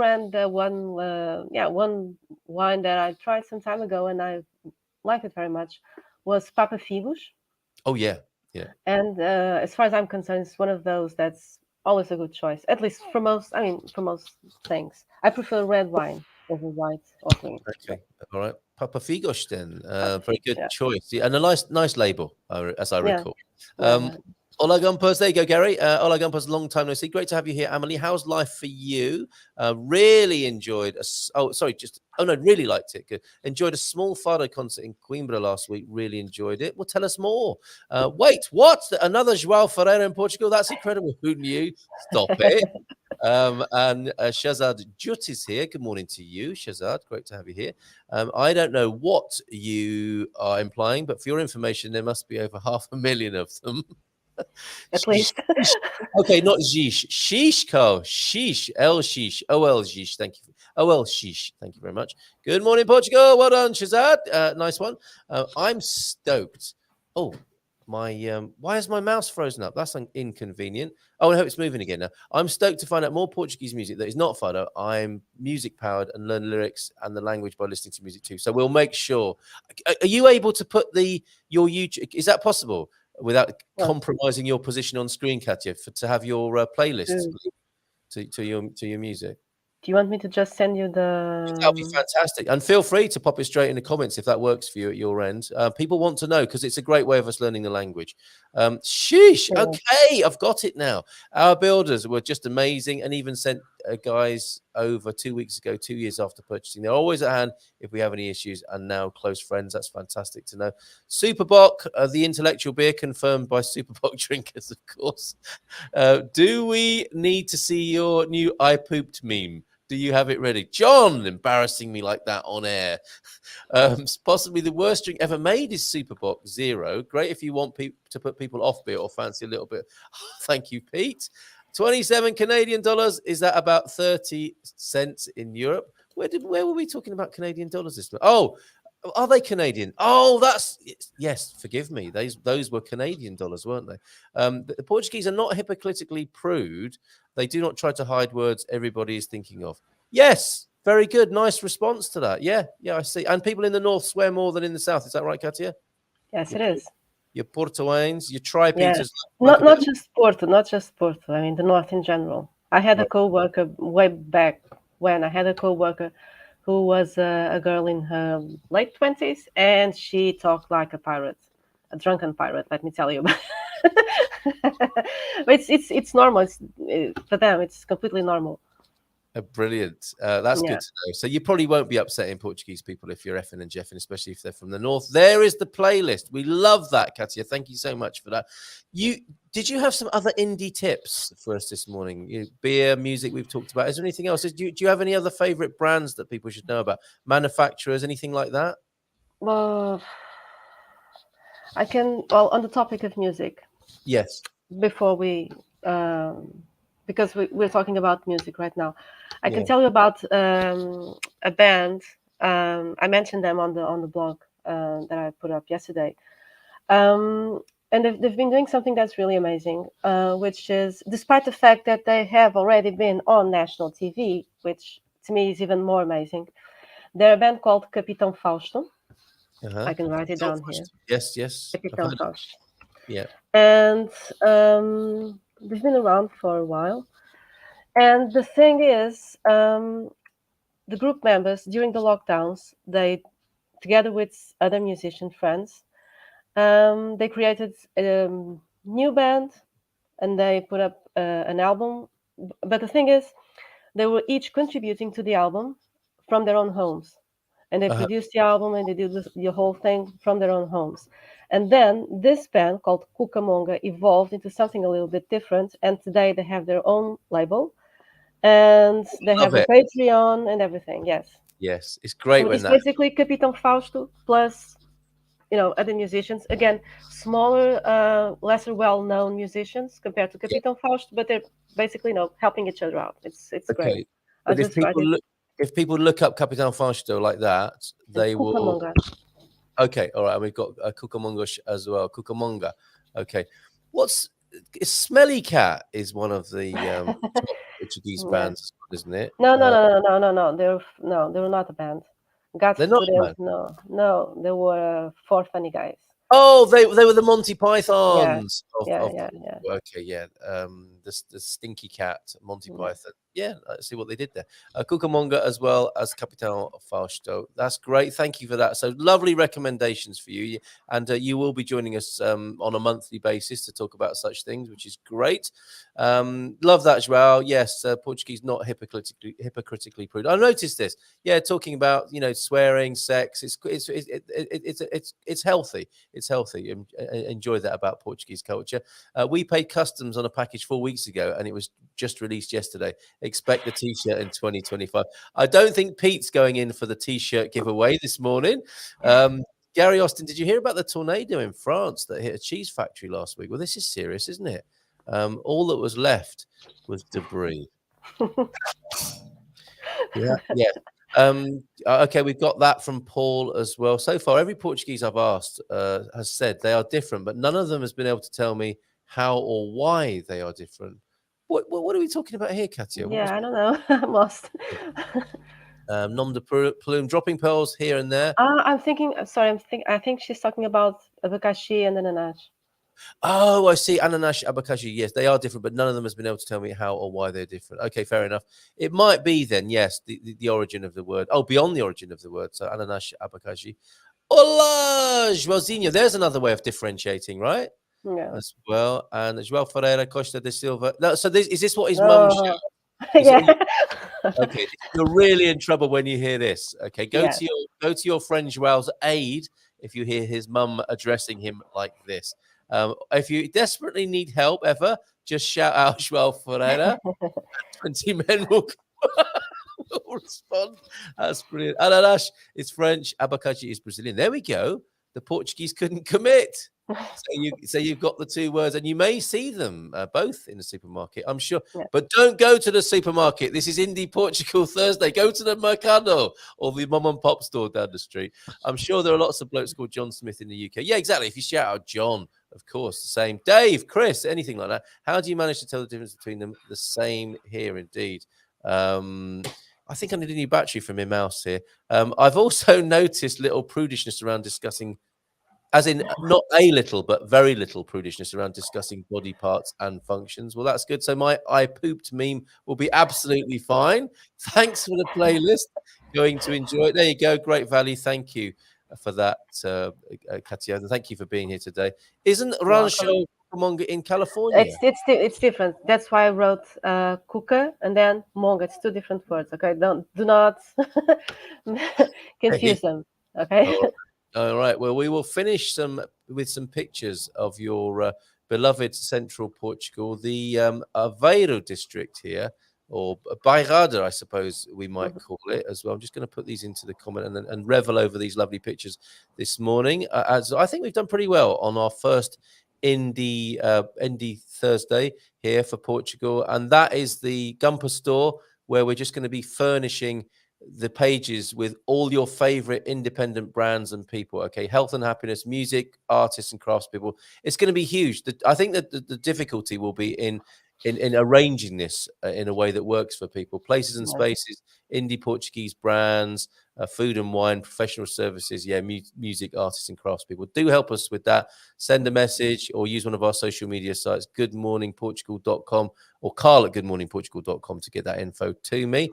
wine that I tried some time ago and I liked it very much was Papa Figos. Oh yeah. And as far as I'm concerned, it's one of those that's always a good choice, at least for most things. I prefer red wine over white or green. Okay, all right. Papa Figos then, very good choice. Yeah, and a nice label, as I recall. Hola GuMPers, there you go, Gary. Hola GuMPers, long time no see. Great to have you here, Amelie. How's life for you? Really enjoyed. Really liked it. Good. Enjoyed a small fado concert in GuMPer last week. Really enjoyed it. Well, tell us more. Wait, what? Another João Ferreira in Portugal? That's incredible. Who knew? Stop it. And Shazad Jut is here. Good morning to you, Shazad. Great to have you here. I don't know what you are implying, but for your information, there must be over 500,000 of them. At least. Okay, not Jish. Shishko. Shish. El Shish. OL Jish. Thank you. OL Shish. Thank you very much. Good morning, Portugal. Well done, Shazad. Nice one. I'm stoked Oh, my why is my mouse frozen up? That's inconvenient. Oh, I hope it's moving again now. I'm stoked to find out more Portuguese music that is not fado. I'm music powered and learn lyrics and the language by listening to music too. So we'll make sure. Are you able to put your YouTube? Is that possible without Well, compromising your position on screen, Katya, to have your playlist to your music? do you want me to just send you That would be the? fantastic. And feel free to pop it straight in the comments if that works for you at your end. People want to know because it's a great way of us learning the language. Sheesh. Okay, I've got it now. Our builders were just amazing and even sent guys over 2 weeks ago, 2 years after purchasing. They're always at hand if we have any issues and now close friends. That's fantastic to know. Superbock, the intellectual beer confirmed by Superbock drinkers, of course. Do we need to see your new I pooped meme? Do you have it ready? John, embarrassing me like that on air. Possibly the worst drink ever made is Superbock Zero. Great if you want to put people off beer or fancy a little bit. Thank you, Pete. 27 Canadian dollars. Is that about 30 cents in Europe? Where were we talking about Canadian dollars this month? Oh, are they Canadian? Oh, yes. Forgive me. Those were Canadian dollars, weren't they? The Portuguese are not hypocritically prude. They do not try to hide words everybody is thinking of. Yes, very good. Nice response to that. Yeah, I see. And people in the north swear more than in the south. Is that right, Katia? Yes, it is. Your Portuanes, your tri-Peters. Yeah. Not just Porto. I mean, the north in general. I had a co-worker way back when I had a co-worker who was a girl in her late 20s, and she talked like a pirate, a drunken pirate. Let me tell you. But it's normal. For them, it's completely normal. Brilliant. That's good to know. So you probably won't be upsetting Portuguese people if you're effing and jeffing, especially if they're from the north. There is the playlist. We love that, Katia. Thank you so much for that. Did you have some other indie tips for us this morning? Beer, music we've talked about. Is there anything else? Do you have any other favorite brands that people should know about? Manufacturers, anything like that? Well, on the topic of music. Yes. Before we, because we're talking about music right now, I can tell you about a band. I mentioned them on the blog that I put up yesterday, and they've been doing something that's really amazing, which is, despite the fact that they have already been on national TV, which to me is even more amazing. They're a band called Capitão Fausto. I can write it down here. Yes. Capitão Fausto. Yeah. And they've been around for a while. And the thing is, the group members during the lockdowns, they, together with other musician friends, they created a new band and they put up an album. But the thing is, they were each contributing to the album from their own homes. And they produced the album and they did the whole thing from their own homes. And then this band called Cucamonga evolved into something a little bit different. And today they have their own label and they have a Patreon and everything. Yes, it's great. So it's basically Capitão Fausto plus, other musicians. Again, smaller, lesser well-known musicians compared to Capitão Fausto, but they're basically, helping each other out. It's great. But if people look up Capitão Fausto like that, they will. Okay, all right. And we've got Cucamonga as well. Cucamonga. Okay. Smelly Cat is one of the top Portuguese bands, isn't it? No. They were not a band. They're not a band. No. They were four funny guys. Oh, they were the Monty Pythons. Yeah. Okay, yeah. The Stinky Cat, Monty Python. Yeah, I see what they did there. Cucamonga as well as Capitão Fausto. That's great. Thank you for that. So lovely recommendations for you. And you will be joining us on a monthly basis to talk about such things, which is great. Love that, Joao. Yes, Portuguese not hypocritically prude. I noticed this. Yeah, talking about swearing, sex. It's healthy. It's healthy. Enjoy that about Portuguese culture. We paid customs on a package 4 weeks ago, and it was just released yesterday. Expect the t-shirt in 2025. I don't think Pete's going in for the t-shirt giveaway this morning. Gary Austin, did you hear about the tornado in France that hit a cheese factory last week? Well, this is serious, isn't it? All that was left was debris. Yeah. Okay, we've got that from Paul as well. So far, every Portuguese I've asked has said they are different, but none of them has been able to tell me how or why they are different. What are we talking about here, Katia? What was Yeah, I don't know. I'm lost. nom de plume, dropping pearls here and there? I'm thinking. Sorry, I think she's talking about abacaxi and ananas. Oh, I see. Ananas, abacaxi. Yes, they are different, but none of them has been able to tell me how or why they're different. Okay, fair enough. It might be then, yes, the origin of the word. Oh, beyond the origin of the word. So ananas, abacaxi. Hola, Joãozinho. There's another way of differentiating, right? Yeah. As well. And João Ferreira Costa de Silva. No, so is this what his mum Oh, showed? yeah. Okay, you're really in trouble when you hear this. Okay, go Yes. to your friend Joao's aid if you hear his mum addressing him like this. If you desperately need help ever, just shout out João Ferreira. 20 men will respond. That's brilliant. Ananas is French. Abacaxi is Brazilian. There we go. The Portuguese couldn't commit. So you've got the two words, and you may see them both in the supermarket, I'm sure. Yeah. But don't go to the supermarket. This is Indie Portugal Thursday. Go to the Mercado or the mom and pop store down the street. I'm sure there are lots of blokes called John Smith in the UK. Yeah, exactly. If you shout out John, of course, the same. Dave, Chris, anything like that. How do you manage to tell the difference between them? The same here, indeed. I think I need a new battery for my mouse here. I've also noticed little prudishness around discussing, as in not a little, but very little prudishness around discussing body parts and functions. Well, that's good. So my I pooped meme will be absolutely fine. Thanks for the playlist. Going to enjoy it. There you go. Great value. Thank you for that, Katia. And thank you for being here today. Isn't Rancho Cucamonga in California? It's different. That's why I wrote cuca and then monga. It's two different words. Okay, do not confuse them. Okay. All right. Well, we will finish with some pictures of your beloved central Portugal, the Aveiro district here, or Bairrada, I suppose we might call it as well. I'm just going to put these into the comment and revel over these lovely pictures this morning. As I think we've done pretty well on our first Indie Thursday here for Portugal, and that is the GuMPer store, where we're just going to be furnishing the pages with all your favorite independent brands and people. Okay, health and happiness, music, artists and craftspeople. It's going to be huge. I think that the difficulty will be in arranging this in a way that works for people. Places and spaces, indie Portuguese brands, food and wine, professional services, music, artists and craftspeople. Do help us with that. Send a message or use one of our social media sites, goodmorningportugal.com or carl@goodmorningportugal.com to get that info to me.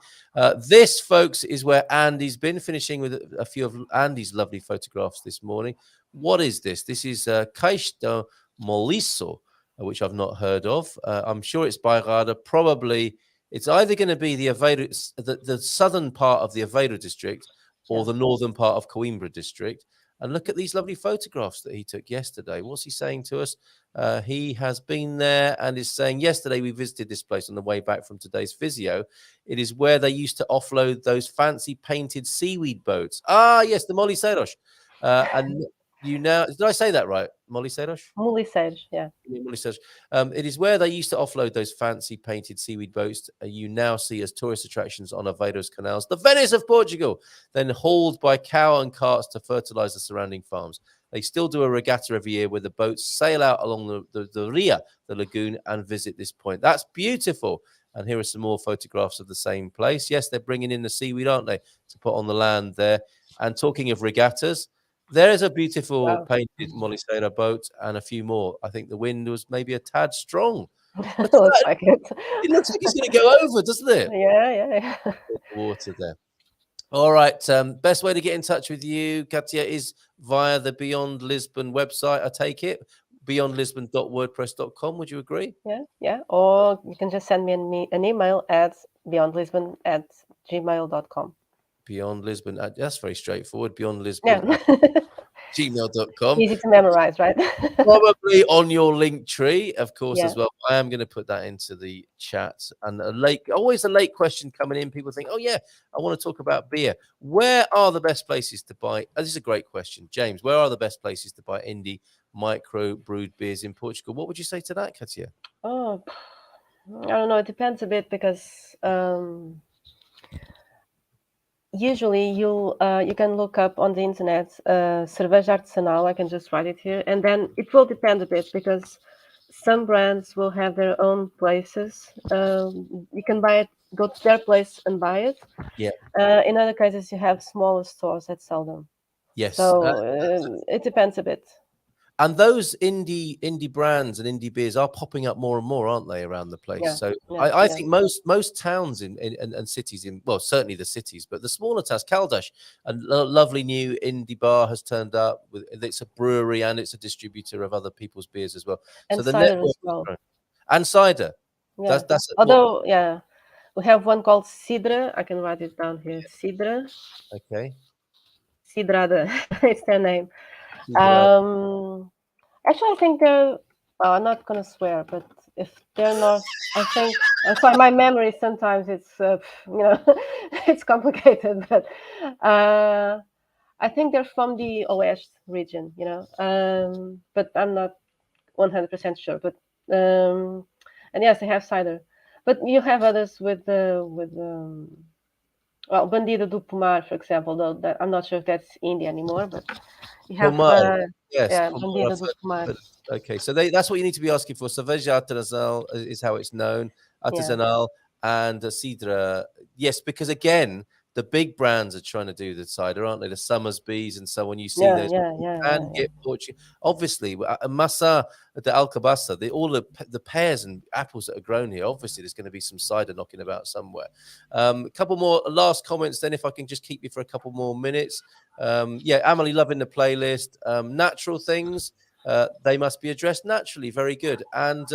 This, folks, is where Andy's been, finishing with a few of Andy's lovely photographs this morning. What is this? This is Caixa Molisso, which I've not heard of. I'm sure it's Bairrada. Probably it's either going to be the southern part of the Aveiro district or the northern part of Coimbra district. And look at these lovely photographs that he took yesterday. What's he saying to us? He has been there and is saying, yesterday we visited this place on the way back from today's physio. It is where they used to offload those fancy painted seaweed boats. Ah, yes, the Moliceiros. And you now, did I say that right? Moliceiros? Moliceiros, yeah. It is where they used to offload those fancy painted seaweed boats you now see as tourist attractions on Aveiro's canals, the Venice of Portugal, then hauled by cow and carts to fertilize the surrounding farms. They still do a regatta every year where the boats sail out along the Ria, the lagoon, and visit this point. That's beautiful. And here are some more photographs of the same place. Yes, they're bringing in the seaweed, aren't they, to put on the land there. And talking of regattas, there is a beautiful painted Molicera boat and a few more. I think the wind was maybe a tad strong. Looks like it. It looks like it's going to go over, doesn't it? Yeah. Water there. All right. Best way to get in touch with you, Katia, is via the Beyond Lisbon website, I take it. beyondlisbon.wordpress.com. Would you agree? Yeah. Or you can just send me an email at beyondlisbon@gmail.com. Beyond Lisbon. That's very straightforward. Beyond Lisbon. gmail.com. Easy to memorize, right? Probably on your link tree, of course, as well. I am going to put that into the chat. And always a late question coming in. People think, oh, yeah, I want to talk about beer. Where are the best places to buy? This is a great question. James, where are the best places to buy indie micro brewed beers in Portugal? What would you say to that, Katia? Oh, I don't know. It depends a bit because usually you can look up on the internet cerveja artesanal. I can just write it here, and then it will depend a bit because some brands will have their own places. You can buy it, go to their place and buy it. Yeah. In other cases, you have smaller stores that sell them. Yes. So it depends a bit. And those indie brands and indie beers are popping up more and more, aren't they, around the place? Yeah, So yeah, I yeah. think most towns and cities well, certainly the cities, but the smaller towns, Caldash, a lovely new indie bar has turned up. It's a brewery and it's a distributor of other people's beers as well. And So the cider network as well. and cider. Yeah. That's what. Although, yeah, we have one called Sidra. I can write it down here. Sidra. Okay. Sidrada. It's their name. Sidra. Actually, I think they're. Oh, I'm not gonna swear, but if they're not, I think. I'm sorry, my memory sometimes it's it's complicated, but I think they're from the Oeste region, but I'm not 100% sure. But and yes, they have cider, but you have others with well, Bandido do Pomar, for example. Though that I'm not sure if that's India anymore, but you have Pomar. Yes, yeah, Pomar, Bandido do Pomar. okay, so that's what you need to be asking for. Cerveja artesanal is how it's known, Yeah. artesanal, and Sidra. Yes, because again, the big brands are trying to do the cider, aren't they? The Summersbees and so on. You see those. And get Portugal. Obviously, Massa de Alcabasa, all the pears and apples that are grown here. Obviously, there's going to be some cider knocking about somewhere. A couple more last comments, then, if I can just keep you for a couple more minutes. Yeah, Amelie loving the playlist. Natural things, they must be addressed naturally. Very good. And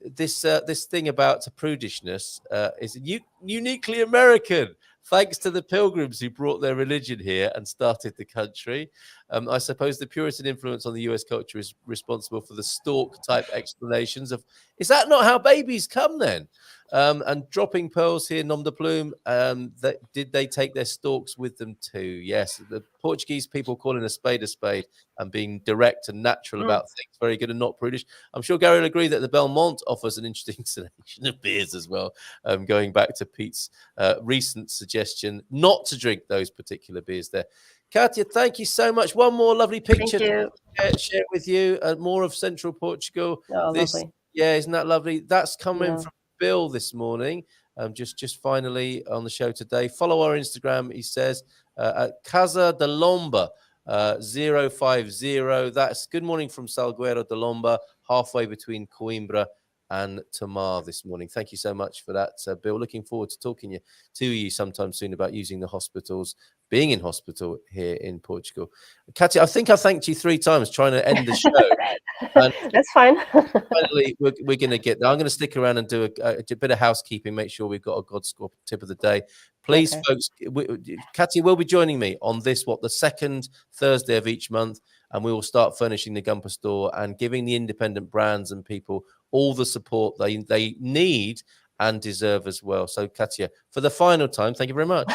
this thing about prudishness is uniquely American. Thanks to the pilgrims who brought their religion here and started the country. I suppose the Puritan influence on the US culture is responsible for the stork type explanations of, is that not how babies come then? And dropping pearls here, nom de plume, did they take their storks with them too? Yes, the Portuguese people calling a spade and being direct and natural about things. Very good and not prudish. I'm sure Gary will agree that the Belmont offers an interesting selection of beers as well. Going back to Pete's recent suggestion not to drink those particular beers there. Cátia, thank you so much. One more lovely picture to share with you. More of Central Portugal. Oh, lovely. Yeah, isn't that lovely? That's coming from Bill this morning. Just finally on the show today. Follow our Instagram, he says, at Casa de Lomba 050. That's good morning from Salgueiro de Lomba, halfway between Coimbra and Tomar this morning. Thank you so much for that, Bill. Looking forward to talking to you sometime soon about using the hospitals, being in hospital here in Portugal. Cátia, I think I thanked you 3 times trying to end the show. And that's fine. finally, we're going to get there. I'm going to stick around and do a bit of housekeeping, make sure we've got a God Squad tip of the day. Please, folks, Cátia will be joining me on this, the second Thursday of each month, and we will start furnishing the GuMPer store and giving the independent brands and people all the support they need and deserve as well. So, Cátia, for the final time, thank you very much.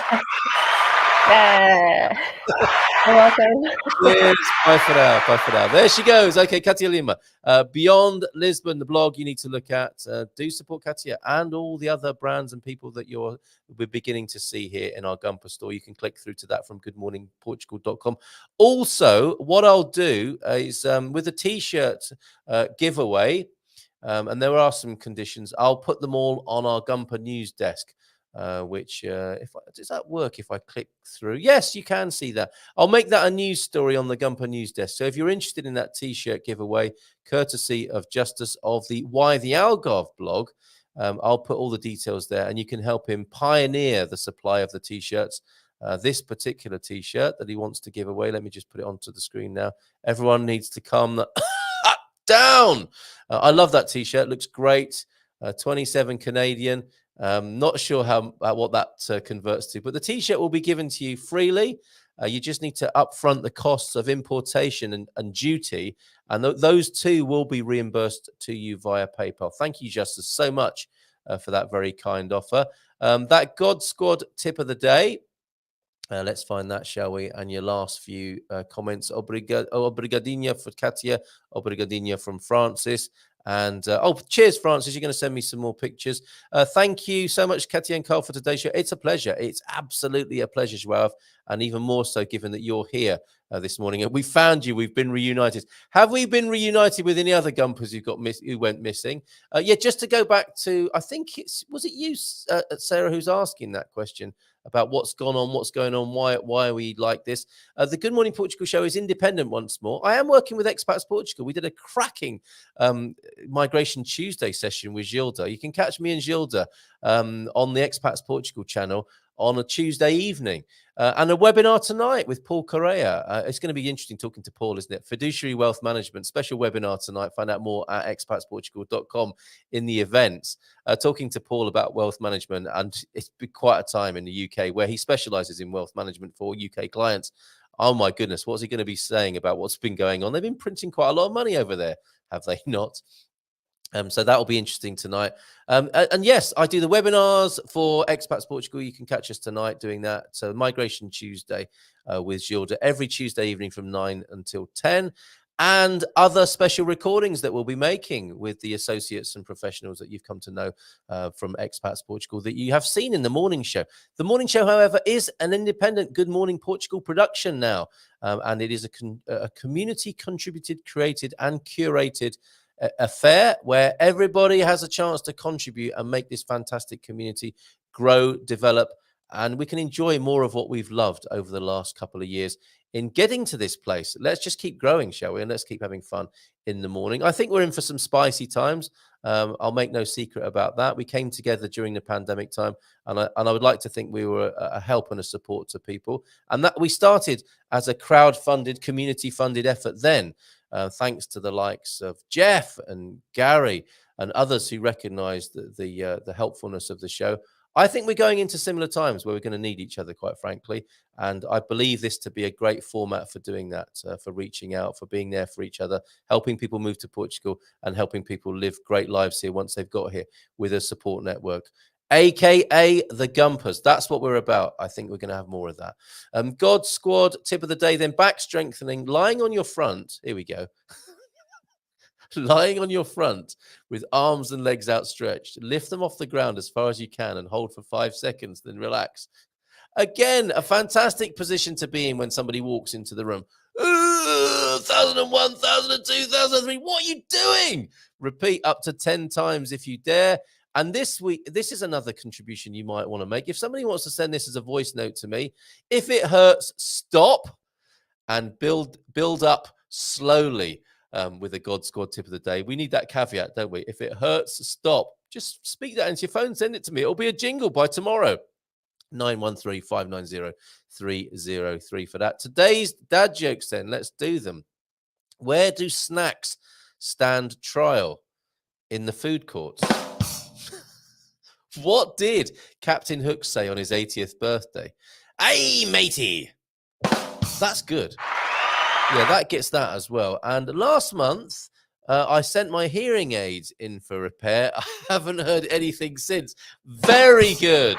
You're welcome. Yes, bye for now. Bye for now. There she goes. Okay, Cátia Lima. Beyond Lisbon, the blog you need to look at. Do support Cátia and all the other brands and people that we're beginning to see here in our GuMPer store. You can click through to that from goodmorningportugal.com. Also, what I'll do is with a t-shirt giveaway, and there are some conditions, I'll put them all on our GuMPer news desk. Which does that work if I click through? Yes, you can see that. I'll make that a news story on the GuMPer news desk. So if you're interested in that t-shirt giveaway, courtesy of Justice of the Why the Algarve blog, I'll put all the details there, and you can help him pioneer the supply of the t-shirts. This particular t-shirt that he wants to give away, let me just put it onto the screen now. Everyone needs to calm down. I love that t-shirt. Looks great. 27 Canadian. Not sure what that converts to, but the t-shirt will be given to you freely. You just need to upfront the costs of importation and duty, and those two will be reimbursed to you via PayPal. Thank you, Justice, so much for that very kind offer. That God Squad tip of the day Let's find that, shall we? And your last few comments. Obrigadinha for Cátia. Obrigadinha from Francis. And cheers, Francis. You're going to send me some more pictures. Thank you so much, Cátia and Carl, for today's show. It's a pleasure. It's absolutely a pleasure, Joao, and even more so given that you're here this morning. And we found you. We've been reunited. Have we been reunited with any other Gumpers who went missing? Yeah, just to go back to, I think was it you, Sarah, who's asking that question about what's gone on, what's going on, why are we like this? The Good Morning Portugal show is independent once more. I am working with Expats Portugal. We did a cracking Migration Tuesday session with Gilda. You can catch me and Gilda on the Expats Portugal channel on a Tuesday evening. And a webinar tonight with Paul Correa. It's going to be interesting talking to Paul, isn't it? Fiduciary Wealth Management, special webinar tonight. Find out more at expatsportugal.com in the events. Talking to Paul about wealth management. And it's been quite a time in the UK where he specializes in wealth management for UK clients. Oh, my goodness. What's he going to be saying about what's been going on? They've been printing quite a lot of money over there, have they not? So that will be interesting tonight. And yes, I do the webinars for Expats Portugal. You can catch us tonight doing that. So Migration Tuesday with Gilda every Tuesday evening from 9 until 10. And other special recordings that we'll be making with the associates and professionals that you've come to know from Expats Portugal that you have seen in the morning show. The morning show, however, is an independent Good Morning Portugal production now. And it is a community contributed, created and curated affair where everybody has a chance to contribute and make this fantastic community grow, develop, and we can enjoy more of what we've loved over the last couple of years in getting to this place. Let's just keep growing, shall we? And let's keep having fun in the morning. I think we're in for some spicy times. I'll make no secret about that. We came together during the pandemic time, and I would like to think we were a help and a support to people. And that we started as a crowd-funded, community-funded effort then. Thanks to the likes of Jeff and Gary and others who recognized the helpfulness of the show. I think we're going into similar times where we're going to need each other, quite frankly. And I believe this to be a great format for doing that, for reaching out, for being there for each other, helping people move to Portugal and helping people live great lives here once they've got here with a support network. AKA the GuMPers. That's what we're about. I think we're going to have more of that. God Squad, tip of the day, then back strengthening, lying on your front. Here we go. Lying on your front with arms and legs outstretched. Lift them off the ground as far as you can and hold for 5 seconds, then relax. Again, a fantastic position to be in when somebody walks into the room. 1001, 1002, 1003. What are you doing? Repeat up to 10 times if you dare. And this week, this is another contribution you might want to make. If somebody wants to send this as a voice note to me, if it hurts, stop and build up slowly with a God Squad tip of the day. We need that caveat, don't we? If it hurts, stop. Just speak that into your phone, send it to me. It'll be a jingle by tomorrow. 913-590-303 for that. Today's dad jokes then. Let's do them. Where do snacks stand trial? In the food courts. What did Captain Hook say on his 80th birthday? Hey, matey. That's good. Yeah, that gets that as well. And last month, I sent my hearing aids in for repair. I haven't heard anything since. Very good.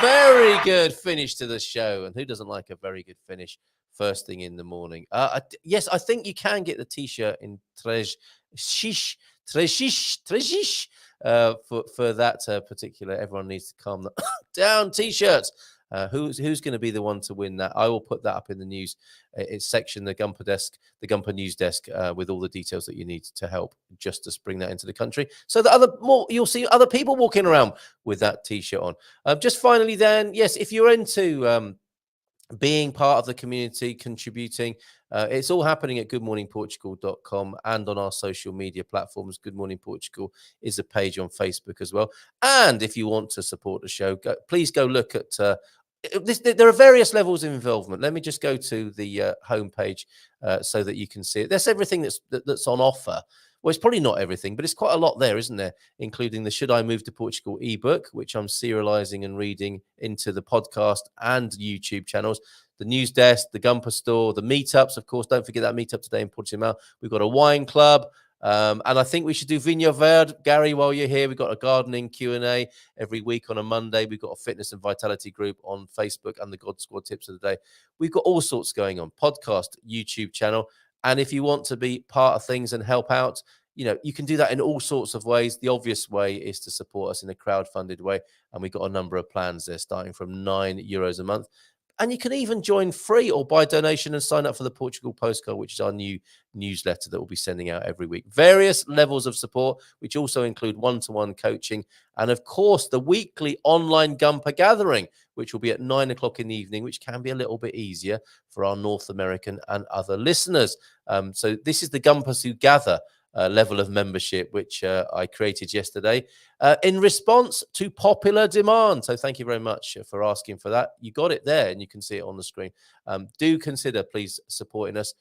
Very good finish to the show. And who doesn't like a very good finish first thing in the morning? Yes, I think you can get the T-shirt in Trezish. For that particular, everyone needs to calm down. T-shirts. Who's going to be the one to win that? I will put that up in the news section, the GuMPer desk, the GuMPer news desk, with all the details that you need to help just to bring that into the country, so that you'll see other people walking around with that T-shirt on. Just finally, then, yes, if you're into being part of the community, contributing, it's all happening at goodmorningportugal.com and on our social media platforms. Good Morning Portugal is a page on Facebook as well. And if you want to support the show, please go look at there are various levels of involvement. Let me just go to the homepage so that you can see it. There's everything that's on offer. Well, it's probably not everything, but it's quite a lot there, isn't there? Including the Should I Move to Portugal ebook, which I'm serializing and reading into the podcast and YouTube channels, the news desk, the GuMPer store, the meetups, of course. Don't forget that meetup today in Portimao. We've got a wine club. And I think we should do Vinho Verde. Gary, while you're here, we've got a gardening Q&A every week on a Monday. We've got a fitness and vitality group on Facebook and the God Squad tips of the day. We've got all sorts going on, podcast, YouTube channel. And if you want to be part of things and help out, you can do that in all sorts of ways. The obvious way is to support us in a crowdfunded way. And we've got a number of plans there starting from €9 a month. And you can even join free or by donation and sign up for the Portugal Postcard, which is our new newsletter that we'll be sending out every week. Various levels of support, which also include one-to-one coaching. And of course, the weekly online GuMPer gathering, which will be at 9 o'clock in the evening, which can be a little bit easier for our North American and other listeners. So this is the GuMPers who gather level of membership, which I created yesterday in response to popular demand. So thank you very much for asking for that. You got it there and you can see it on the screen. Do consider, please, supporting us.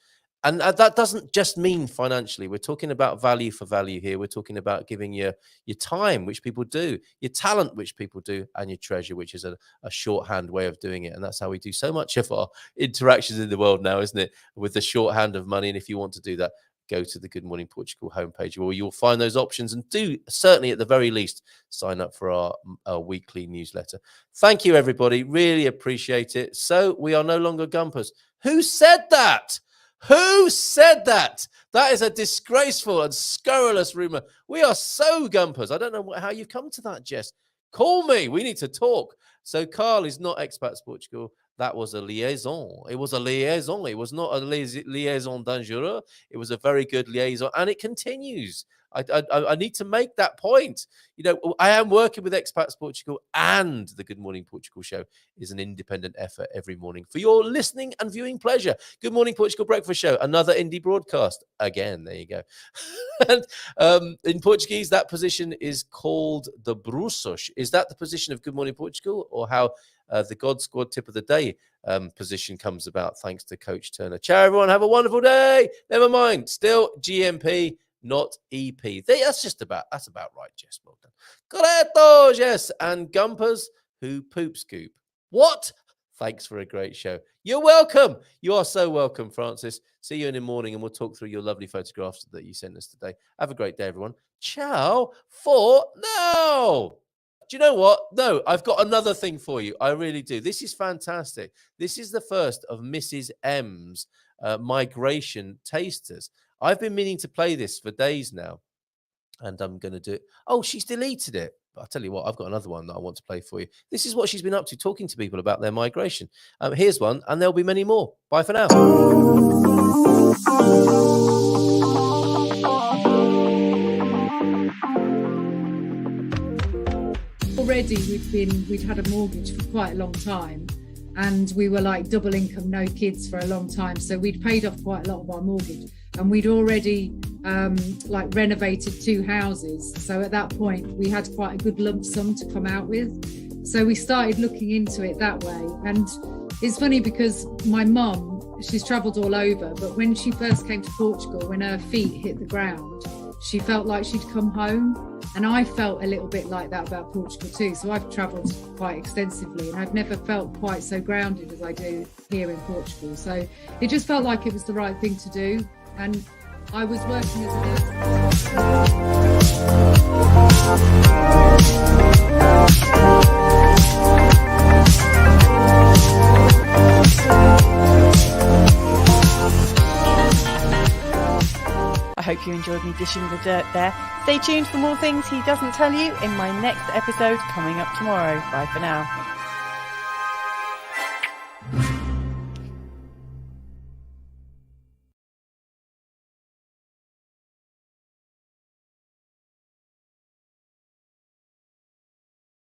And that doesn't just mean financially. We're talking about value for value here. We're talking about giving your time, which people do, your talent, which people do, and your treasure, which is a shorthand way of doing it. And that's how we do so much of our interactions in the world now, isn't it? With the shorthand of money. And if you want to do that, go to the Good Morning Portugal homepage where you'll find those options, and do certainly at the very least sign up for our weekly newsletter. Thank you, everybody. Really appreciate it. So we are no longer GuMPers. Who said that? Who said that? That is a disgraceful and scurrilous rumor. We are so GuMPers. I don't know how you've come to that, Jess. Call me. We need to talk. So Carl is not Expats Portugal. That was a liaison. It was a liaison. It was not a liaison dangereux. It was a very good liaison, and it continues. I need to make that point. I am working with Expats Portugal, and the Good Morning Portugal show is an independent effort every morning for your listening and viewing pleasure. Good Morning Portugal Breakfast Show, another indie broadcast. Again, there you go. And in Portuguese, that position is called the bruços. Is that the position of Good Morning Portugal, or how the God Squad tip of the day position comes about? Thanks to Coach Turner. Ciao, everyone. Have a wonderful day. Never mind. Still GMP, not EP. That's about right, Jess. Well done. Correcto, Jess. And GuMPers who poop scoop. What? Thanks for a great show. You're welcome. You are so welcome, Francis. See you in the morning, and we'll talk through your lovely photographs that you sent us today. Have a great day, everyone. Ciao for now. Do you know what? No, I've got another thing for you. I really do. This is fantastic. This is the first of Mrs. M's migration tasters. I've been meaning to play this for days now, and I'm going to do it. Oh, she's deleted it. But I'll tell you what, I've got another one that I want to play for you. This is what she's been up to, talking to people about their migration. Here's one, and there'll be many more. Bye for now. Already we'd had a mortgage for quite a long time, and we were like double income, no kids for a long time. So we'd paid off quite a lot of our mortgage, and we'd already renovated 2 houses. So at that point we had quite a good lump sum to come out with. So we started looking into it that way. And it's funny because my mum, she's traveled all over, but when she first came to Portugal, when her feet hit the ground, she felt like she'd come home. And I felt a little bit like that about Portugal too. So I've travelled quite extensively, and I've never felt quite so grounded as I do here in Portugal. So it just felt like it was the right thing to do. And I was working as I hope you enjoyed me dishing the dirt there. Stay tuned for more things he doesn't tell you in my next episode coming up tomorrow. Bye for now.